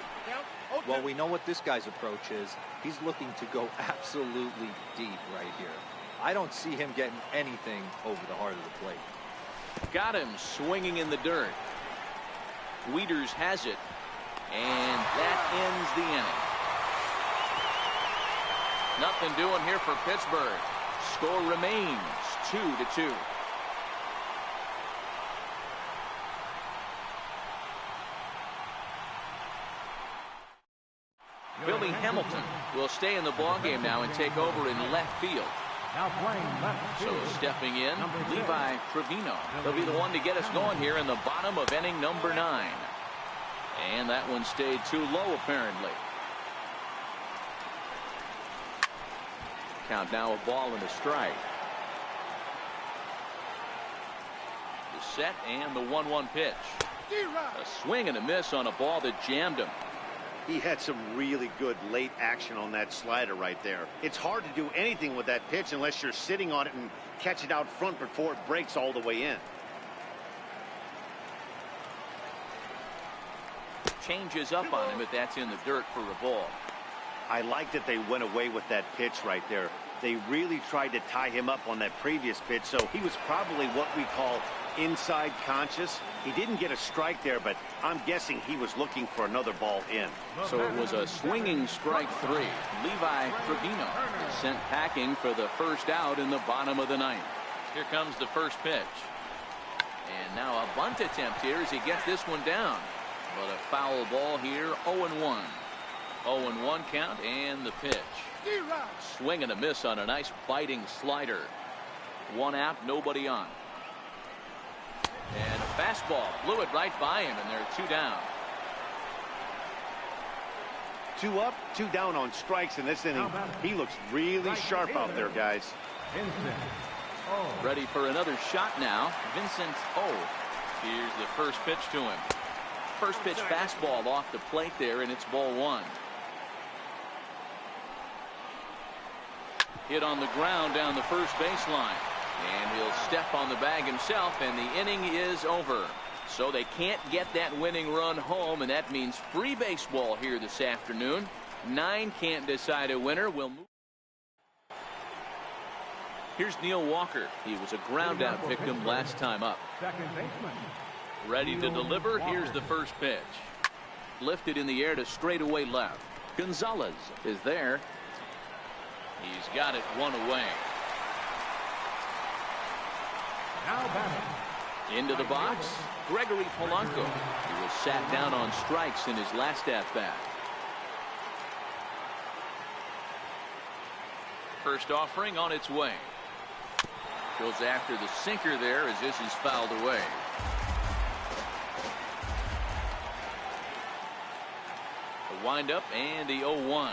Well, we know what this guy's approach is. He's looking to go absolutely deep right here. I don't see him getting anything over the heart of the plate. Got him swinging in the dirt. Wieters has it. And that ends the inning. Nothing doing here for Pittsburgh. Score remains 2-2. Billy Hamilton will stay in the ballgame now and take over in left field. Now playing left field. So stepping in, Levi Trevino. He'll be the one to get us going here in the bottom of inning number 9. And that one stayed too low, apparently. Count now, a ball and a strike. The set and the 1-1 pitch. A swing and a miss on a ball that jammed him. He had some really good late action on that slider right there. It's hard to do anything with that pitch unless you're sitting on it and catch it out front before it breaks all the way in. Changes up on him, but that's in the dirt for a ball. I like that they went away with that pitch right there. They really tried to tie him up on that previous pitch, so he was probably what we call inside conscious. He didn't get a strike there, but I'm guessing he was looking for another ball in. So it was a swinging strike 3. Levi Trevino is sent packing for the first out in the bottom of the 9th. Here comes the first pitch. And now a bunt attempt here as he gets this one down. But a foul ball here, 0-1. 0-1 count, and the pitch. Swing and a miss on a nice biting slider. 1 out, nobody on. And a fastball blew it right by him, and they're 2 down. 2 up, 2 down on strikes in this inning. He looks really sharp out there, guys. Ready for another shot now. Vincent O. Here's the first pitch to him. First pitch fastball off the plate there, and it's ball 1. Hit on the ground down the first baseline. And he'll step on the bag himself, and the inning is over. So they can't get that winning run home, and that means free baseball here this afternoon. 9 can't decide a winner. We'll move. Here's Neil Walker. He was a ground out victim last time up. Second baseman. Ready to deliver. Here's the first pitch. Lifted in the air to straightaway left. Gonzalez is there. He's got it 1 away. Now batting. Into the box, Gregory Polanco. He was sat down on strikes in his last at-bat. First offering on its way. Goes after the sinker there as this is fouled away. The windup and the 0-1.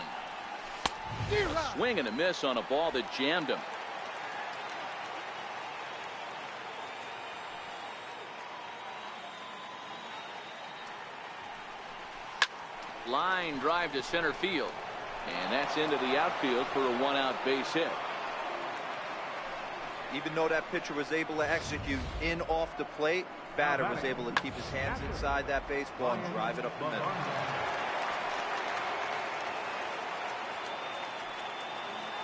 A swing and a miss on a ball that jammed him. Line drive to center field. And that's into the outfield for a one-out base hit. Even though that pitcher was able to execute in off the plate, batter was able to keep his hands inside that baseball and drive it up the middle.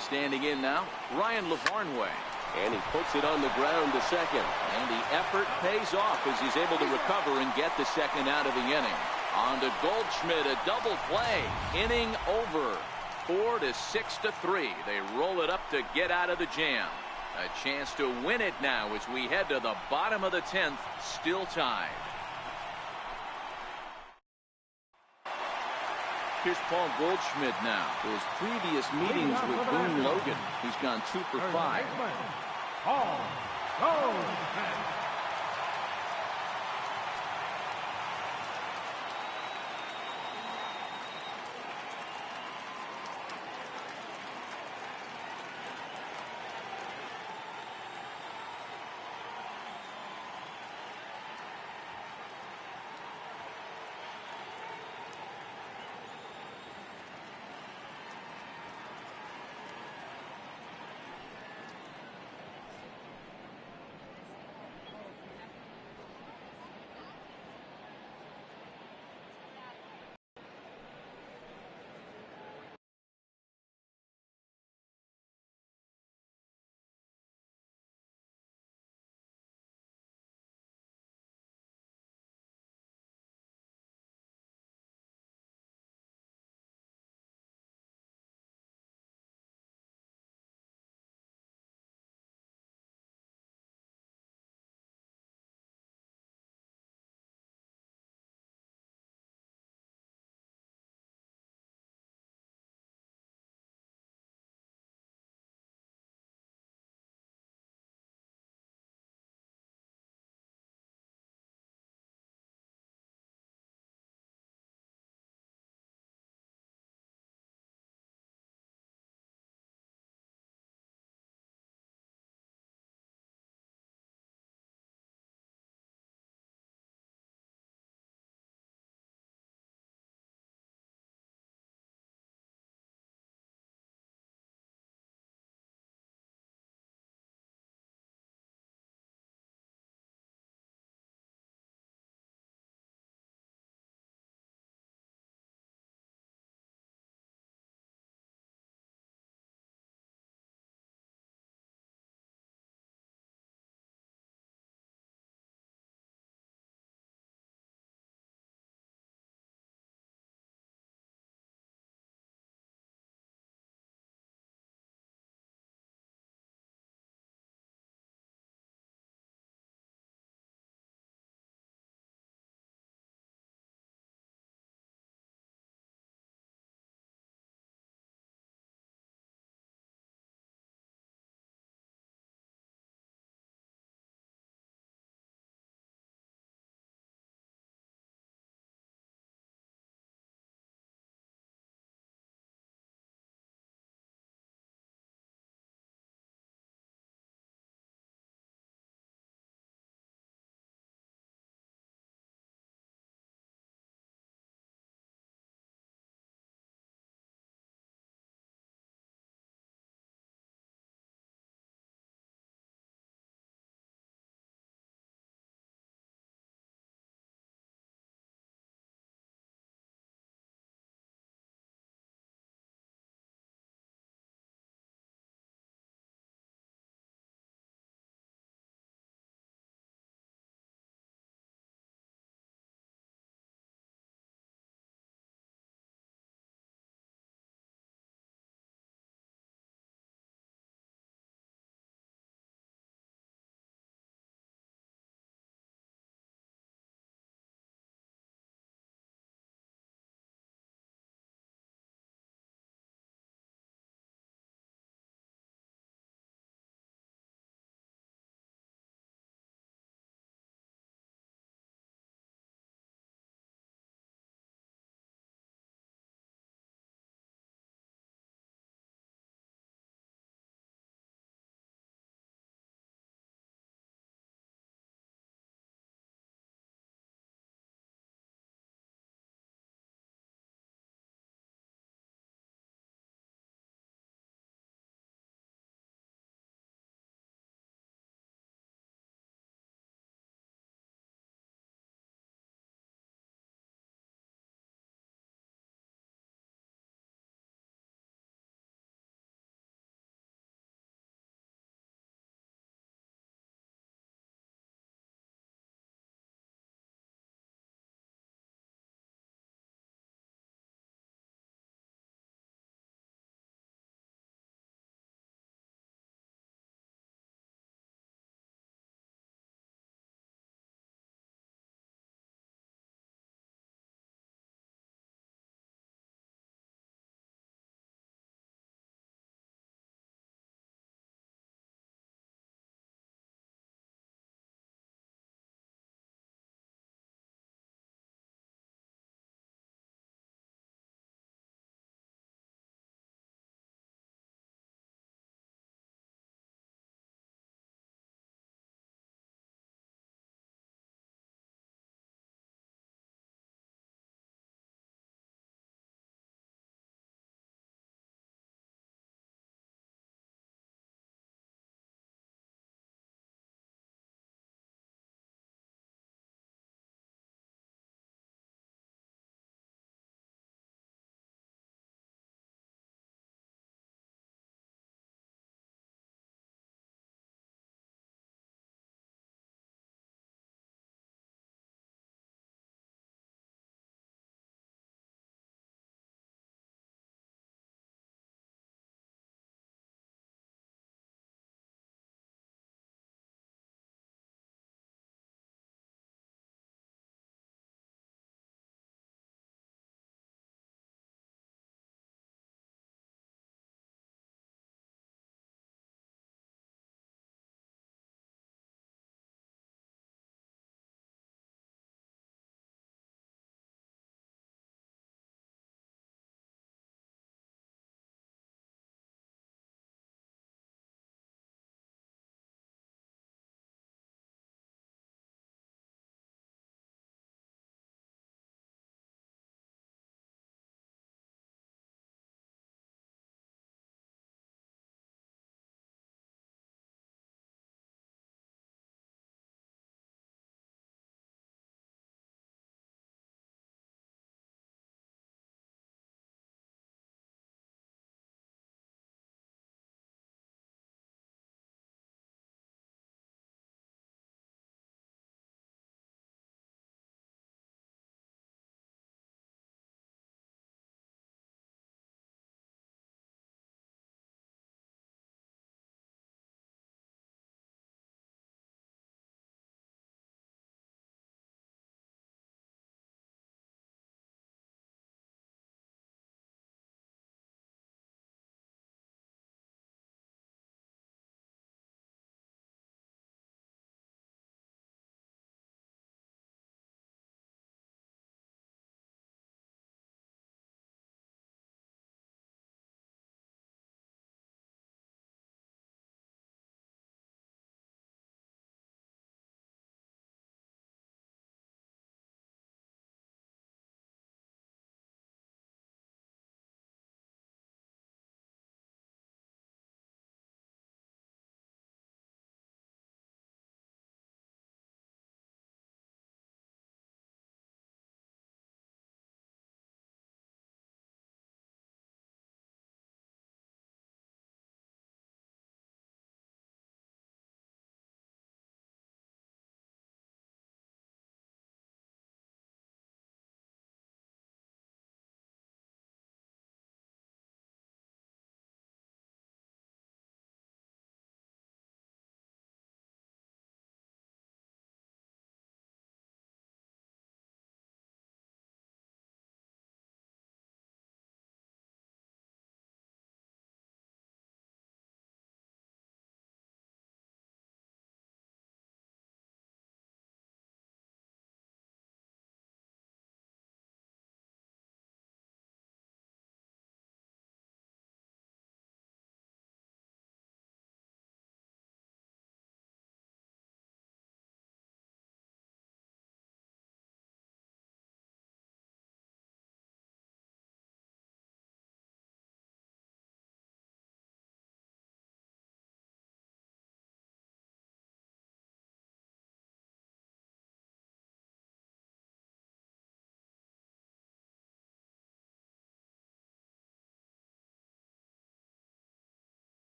Standing in now, Ryan LaVarnway. And he puts it on the ground to second. And the effort pays off as he's able to recover and get the second out of the inning. On to Goldschmidt, a double play. Inning over. 4-6-3. They roll it up to get out of the jam. A chance to win it now as we head to the bottom of the 10th, still tied. Here's Paul Goldschmidt now. His previous meetings with Boone Logan. He's gone 2 for 5. Paul Goldschmidt.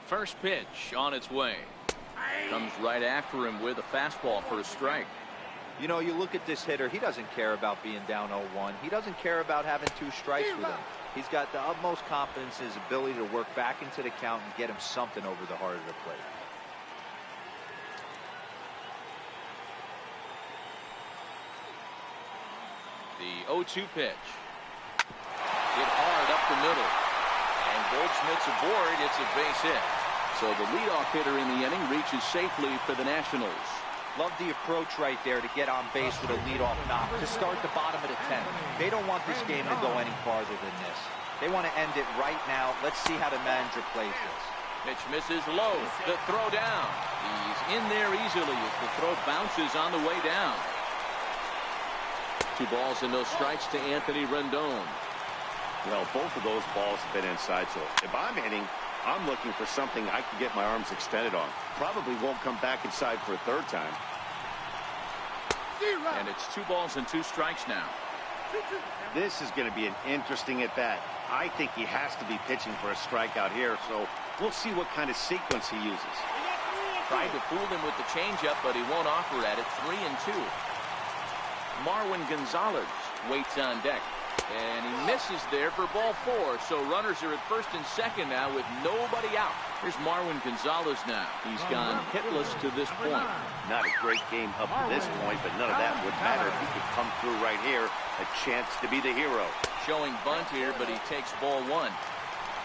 First pitch on its way. Comes right after him with a fastball for a strike. You know, you look at this hitter, he doesn't care about being down 0-1. He doesn't care about having 2 strikes with him. He's got the utmost confidence in his ability to work back into the count and get him something over the heart of the plate. The 0-2 pitch. Hit hard up the middle. And Goldschmidt's aboard. It's a base hit. So the leadoff hitter in the inning reaches safely for the Nationals. Love the approach right there to get on base with a leadoff knock to start the bottom of the 10th. They don't want this game to go any farther than this. They want to end it right now. Let's see how the manager plays this. Pitch misses low. The throw down. He's in there easily as the throw bounces on the way down. 2 balls and no strikes to Anthony Rendon. Well, both of those balls have been inside, so if I'm hitting, I'm looking for something I can get my arms extended on. Probably won't come back inside for a 3rd time. And it's 2 balls and 2 strikes now. This is going to be an interesting at-bat. I think he has to be pitching for a strikeout here, so we'll see what kind of sequence he uses. Tried to fool him with the changeup, but he won't offer at it. 3-2. Marwin Gonzalez waits on deck. And he misses there for ball 4. So runners are at first and second now with nobody out. Here's Marwin Gonzalez now. He's gone hitless to this point. Not a great game up to this point, but none of that would matter if he could come through right here. A chance to be the hero. Showing bunt here, but he takes ball 1.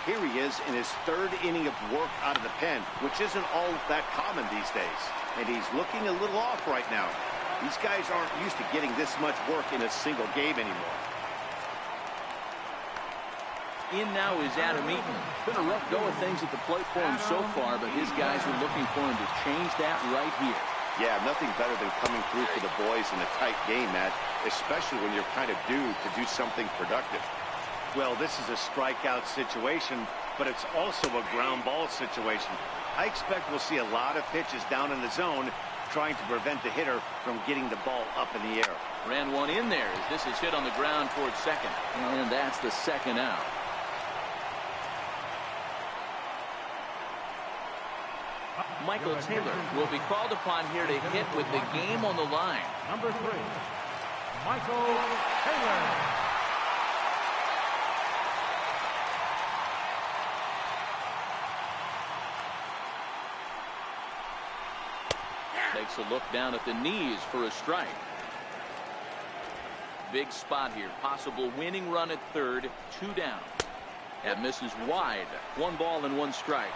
Here he is in his 3rd inning of work out of the pen, which isn't all that common these days. And he's looking a little off right now. These guys aren't used to getting this much work in a single game anymore. In now is Adam Eaton. Been a rough go of things at the plate for him so far, but his guys are looking for him to change that right here. Yeah, nothing better than coming through for the boys in a tight game, Matt, especially when you're kind of due to do something productive. Well, this is a strikeout situation, but it's also a ground ball situation. I expect we'll see a lot of pitches down in the zone trying to prevent the hitter from getting the ball up in the air. Ran one in there as this is hit on the ground towards second. And that's the 2nd out. Michael Taylor will be called upon here to hit with the game on the line. Number 3, Michael Taylor. Takes a look down at the knees for a strike. Big spot here. Possible winning run at 3rd. 2 down. That misses wide. 1 ball and 1 strike.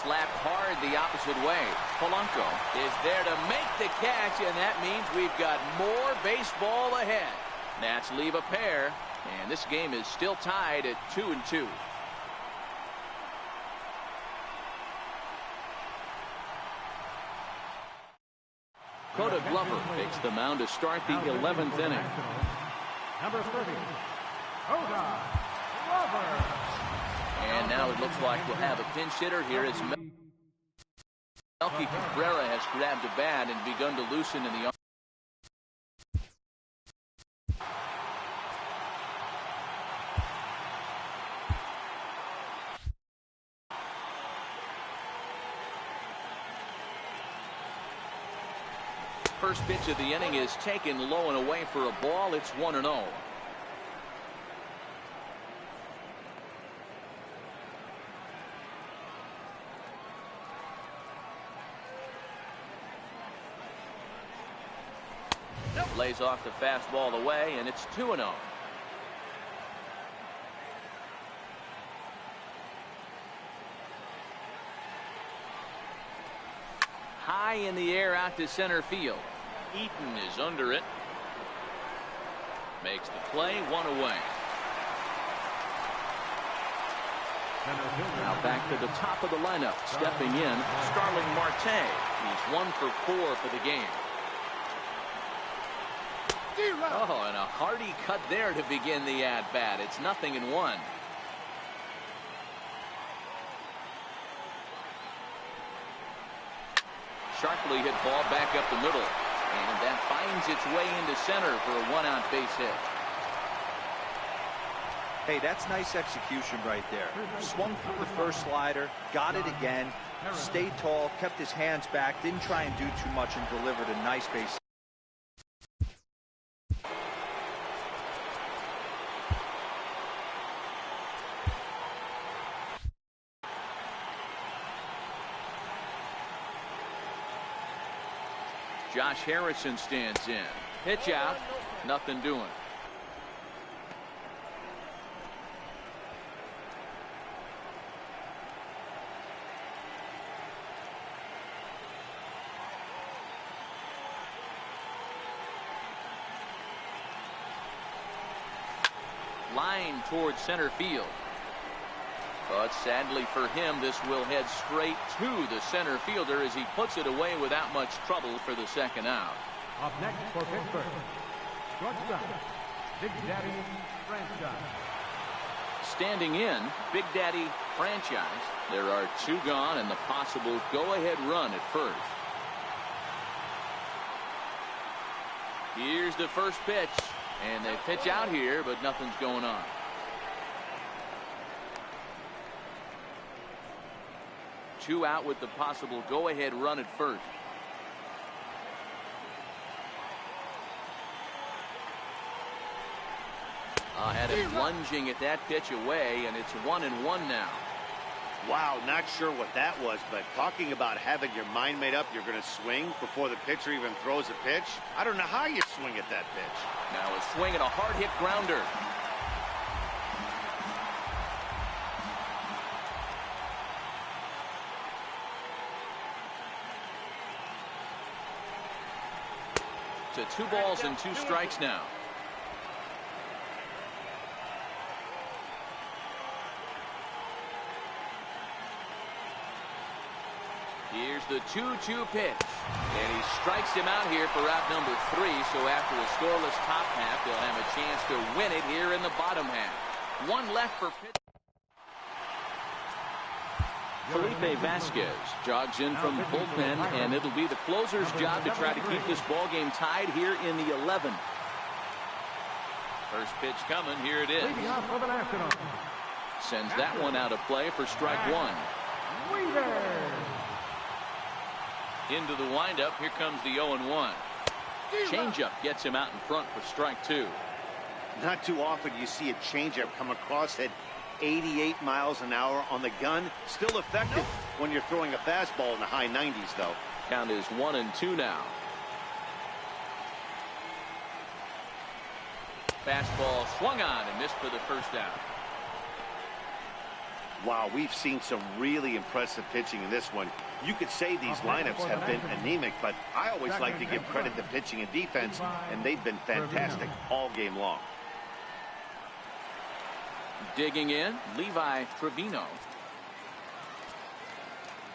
Slapped hard the opposite way. Polanco is there to make the catch, and that means we've got more baseball ahead. Nats leave a pair, and this game is still tied at 2-2. Coda Glover takes the mound to start the 11th inning. Number 30, Coda Glover. And now it looks like we'll have a pinch hitter here as Melky Cabrera has grabbed a bat and begun to loosen in the arm. First pitch of the inning is taken low and away for a ball. It's 1-0. Lays off the fastball away, and it's 2-0. High in the air out to center field. Eaton is under it. Makes the play, 1 away. Now back to the top of the lineup. Stepping in, Starling Marte. He's 1 for 4 for the game. Oh, and a hearty cut there to begin the at-bat. It's 0-1. Sharply hit ball back up the middle. And that finds its way into center for a 1-out base hit. Hey, that's nice execution right there. Swung through the first slider, got it again, stayed tall, kept his hands back, didn't try and do too much, and delivered a nice base. Josh Harrison stands in. Pitch out. Nothing doing. Line towards center field. But sadly for him, this will head straight to the center fielder as he puts it away without much trouble for the second out. Up next for Pittsburgh, shortstop, Big Daddy Franchise. Standing in, Big Daddy Franchise. There are two gone and the possible go-ahead run at first. Here's the first pitch. And they pitch out here, but nothing's going on. Two out with the possible go-ahead run at first. Had it lunging at that pitch away, and it's 1-1 now. Wow, not sure what that was, but talking about having your mind made up, you're going to swing before the pitcher even throws a pitch. I don't know how you swing at that pitch. Now a swing and a hard hit grounder. To 2 balls and 2 strikes now. Here's the 2-2 pitch. And he strikes him out here for out number 3. So after a scoreless top half, they'll have a chance to win it here in the bottom half. One left for pitch. Felipe Vasquez jogs in from the bullpen, and it'll be the closer's job to try to keep this ball game tied here in the 11th. First pitch coming. Here it is. Sends that one out of play for strike 1. Into the windup. Here comes the 0-1. Changeup gets him out in front for strike 2. Not too often you see a changeup come across at 88 miles an hour on the gun. Still effective when you're throwing a fastball in the high 90s, though. Count is 1-2 now. Fastball swung on and missed for the first out. Wow, we've seen some really impressive pitching in this one. You could say these lineups have been anemic, but I always like to give credit to pitching and defense, and they've been fantastic all game long. Digging in, Levi Trevino.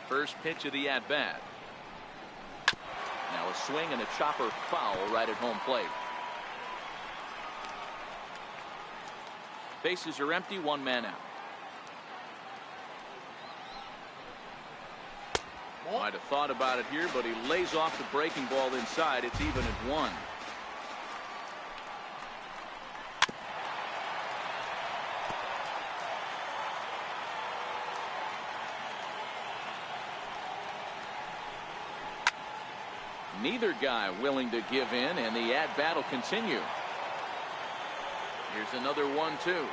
First pitch of the at-bat. Now a swing and a chopper foul right at home plate. Bases are empty, 1 man out. Might have thought about it here, but he lays off the breaking ball inside. It's even at 1. Neither guy willing to give in, and the at-bat will continue. Here's another 1-2.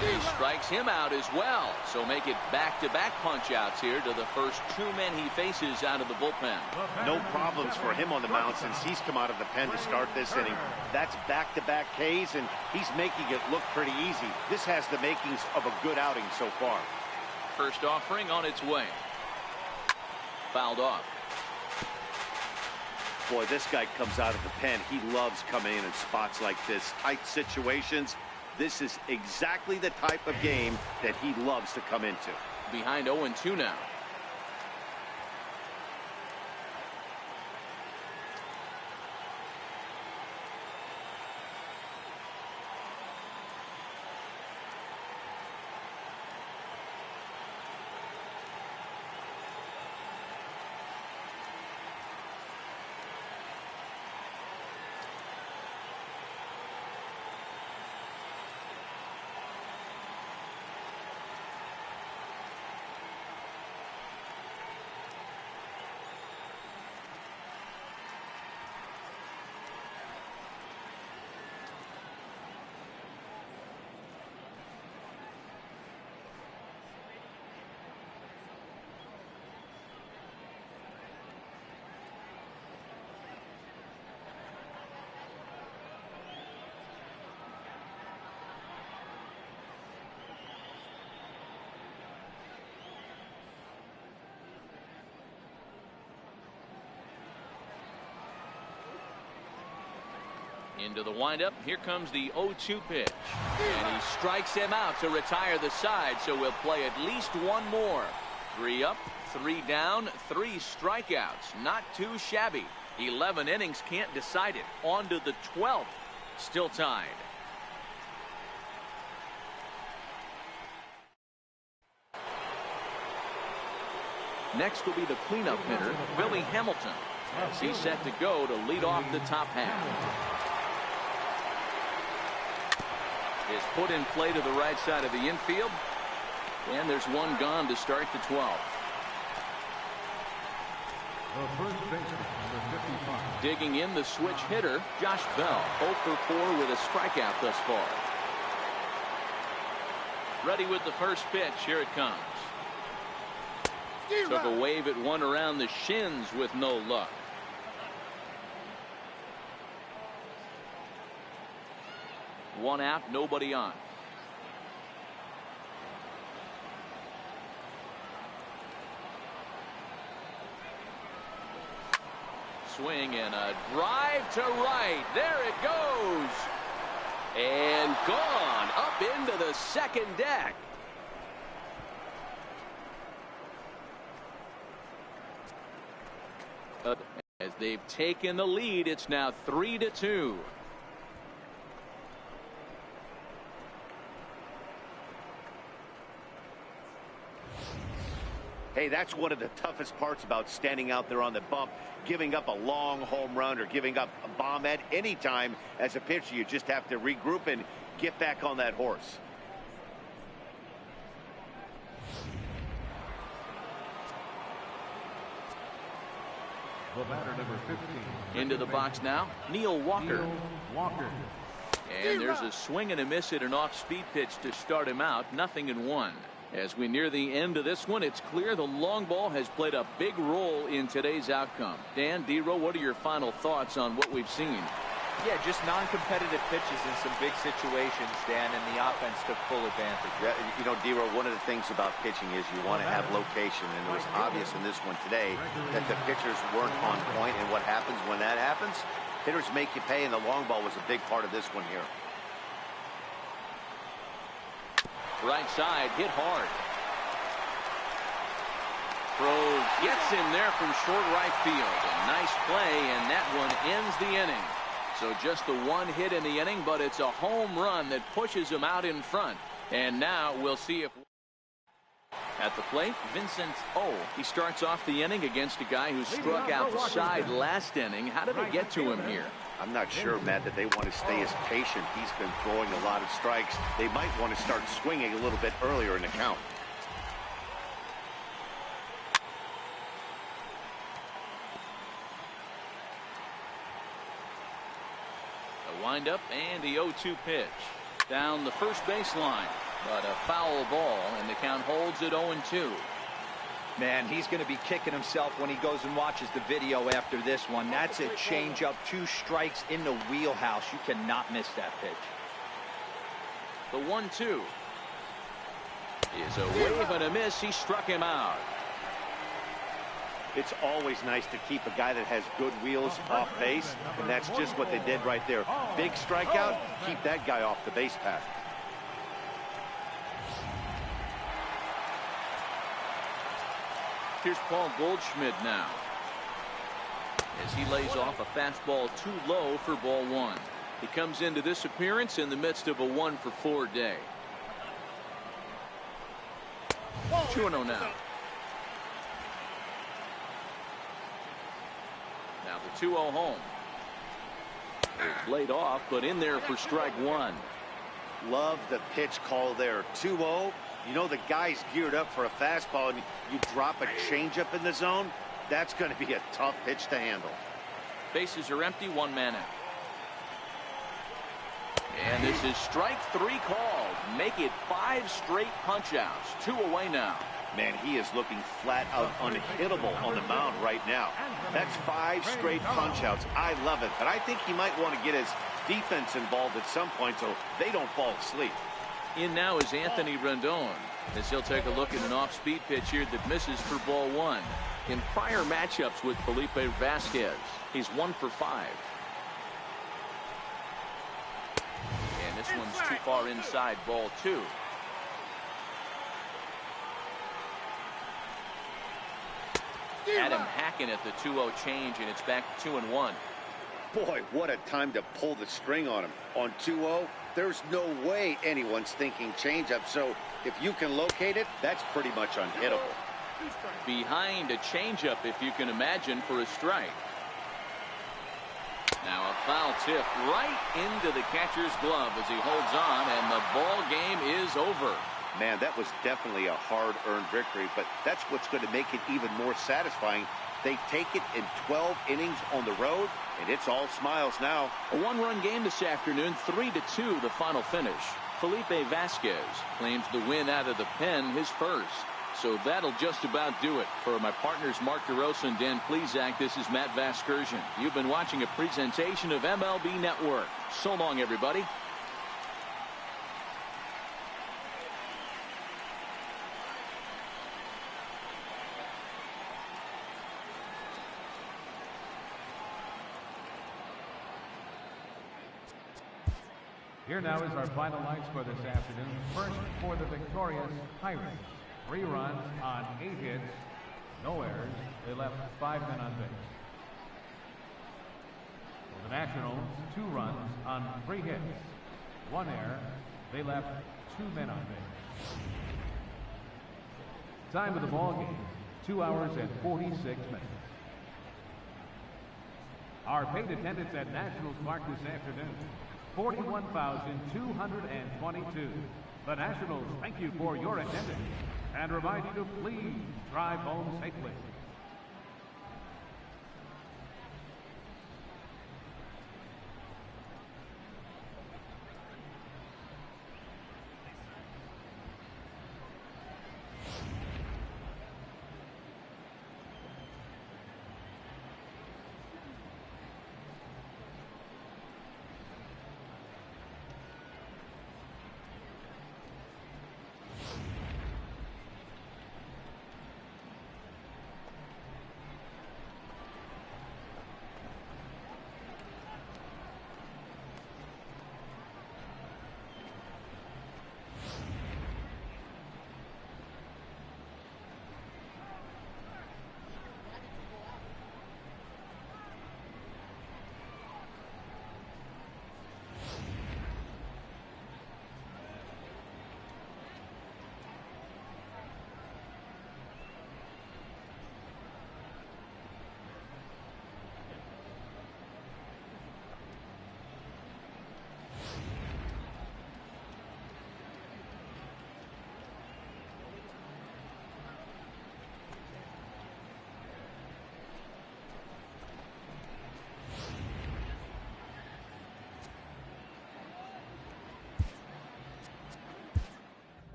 And he strikes him out as well. So make it back-to-back punch-outs here to the first 2 men he faces out of the bullpen. No problems for him on the mound since he's come out of the pen to start this inning. That's back-to-back Ks, and he's making it look pretty easy. This has the makings of a good outing so far. First offering on its way. Fouled off. Boy, this guy comes out of the pen. He loves coming in spots like this. Tight situations. This is exactly the type of game that he loves to come into. Behind 0-2 now. Into the windup. Here comes the 0-2 pitch. And he strikes him out to retire the side, so we'll play at least one more. 3 up, 3 down, 3 strikeouts. Not too shabby. 11 innings, can't decide it. On to the 12th. Still tied. Next will be the cleanup hitter, Billy Hamilton, as he's set to go to lead off the top half. Is put in play to the right side of the infield, and there's one gone to start the 12th. Digging in the switch hitter, Josh Bell, 0 for 4 with a strikeout thus far. Ready with the first pitch. Here it comes. Took a wave at one around the shins with no luck. One out, nobody on. Swing and a drive to right. There it goes. And gone up into the second deck. As they've taken the lead, it's now 3-2. Hey, that's one of the toughest parts about standing out there on the bump. Giving up a long home run or giving up a bomb at any time as a pitcher. You just have to regroup and get back on that horse. The batter, number 15. Into the box now, Neil Walker. And there's a swing and a miss at an off-speed pitch to start him out. 0-1. As we near the end of this one, it's clear the long ball has played a big role in today's outcome. Dan, D-Row, what are your final thoughts on what we've seen? Yeah, just non-competitive pitches in some big situations, Dan, and the offense took full advantage. Yeah, you know, D-Row, one of the things about pitching is you want to have location, and it was obvious in this one today that the pitchers weren't on point, and what happens when that happens? Hitters make you pay, and the long ball was a big part of this one here. Right side, hit hard. Throw gets in there from short right field. A nice play, and that one ends the inning. So just the one hit in the inning, but it's a home run that pushes him out in front. And now we'll see if... At the plate, Vincent O. He starts off the inning against a guy who struck out the side last inning. How did it get to him here? I'm not sure, Matt, that they want to stay as patient. He's been throwing a lot of strikes. They might want to start swinging a little bit earlier in the count. A windup and the 0-2 pitch. Down the first baseline, but a foul ball, and the count holds at 0-2. Man, he's going to be kicking himself when he goes and watches the video after this one. That's a changeup, 2 strikes in the wheelhouse. You cannot miss that pitch. The 1-2 is a wave and a miss. He struck him out. It's always nice to keep a guy that has good wheels off base, and that's just what they did right there. Big strikeout, keep that guy off the base path. Here's Paul Goldschmidt now, as he lays off a fastball too low for ball 1. He comes into this appearance in the midst of a 1-for-4 day. 2-0 now. Now the 2-0 home. It's laid off, but in there for strike 1. Love the pitch call there. 2-0. You know the guy's geared up for a fastball, and you drop a changeup in the zone. That's going to be a tough pitch to handle. Bases are empty, 1 man out. And this is strike 3 called. Make it 5 straight punch-outs. 2 away now. Man, he is looking flat out unhittable on the mound right now. That's 5 straight punch-outs. I love it, but I think he might want to get his defense involved at some point so they don't fall asleep. In now is Anthony Rendon, as he'll take a look at an off-speed pitch here that misses for ball 1. In prior matchups with Felipe Vasquez, he's 1 for 5. too far inside, ball 2. Adam hacking at the 2-0 change, and it's back to 2-1. Boy, what a time to pull the string on him. On 2-0, there's no way anyone's thinking changeup. So if you can locate it, that's pretty much unhittable. Behind a changeup, if you can imagine, for a strike. Now a foul tip right into the catcher's glove as he holds on, and the ball game is over. Man, that was definitely a hard-earned victory, but that's what's going to make it even more satisfying. They take it in 12 innings on the road, and it's all smiles now. A one-run game this afternoon, 3-2 the final finish. Felipe Vasquez claims the win out of the pen, his first. So that'll just about do it. For my partners Mark DeRosa and Dan Plesac, this is Matt Vasgersian. You've been watching a presentation of MLB Network. So long, everybody. Here now is our final lights for this afternoon. First, for the victorious Pirates. 3 runs on 8 hits, no errors. They left 5 men on base. For the Nationals, 2 runs on 3 hits, 1 error. They left 2 men on base. Time of the ball game, 2 hours and 46 minutes. Our paid attendance at Nationals Park this afternoon, 41,222. The Nationals thank you for your attendance and remind you to please drive home safely.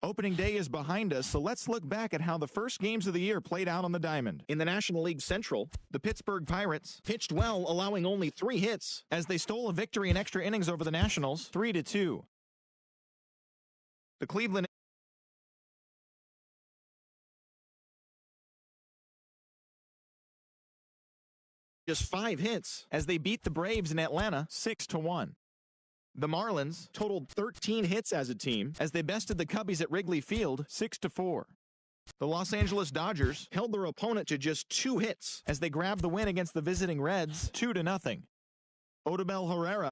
Opening day is behind us, so let's look back at how the first games of the year played out on the diamond. In the National League Central, the Pittsburgh Pirates pitched well, allowing only 3 hits as they stole a victory in extra innings over the Nationals, 3-2. The Cleveland just 5 hits as they beat the Braves in Atlanta 6-1. The Marlins totaled 13 hits as a team as they bested the Cubbies at Wrigley Field 6-4. The Los Angeles Dodgers held their opponent to just 2 hits as they grabbed the win against the visiting Reds 2-0. Odubel Herrera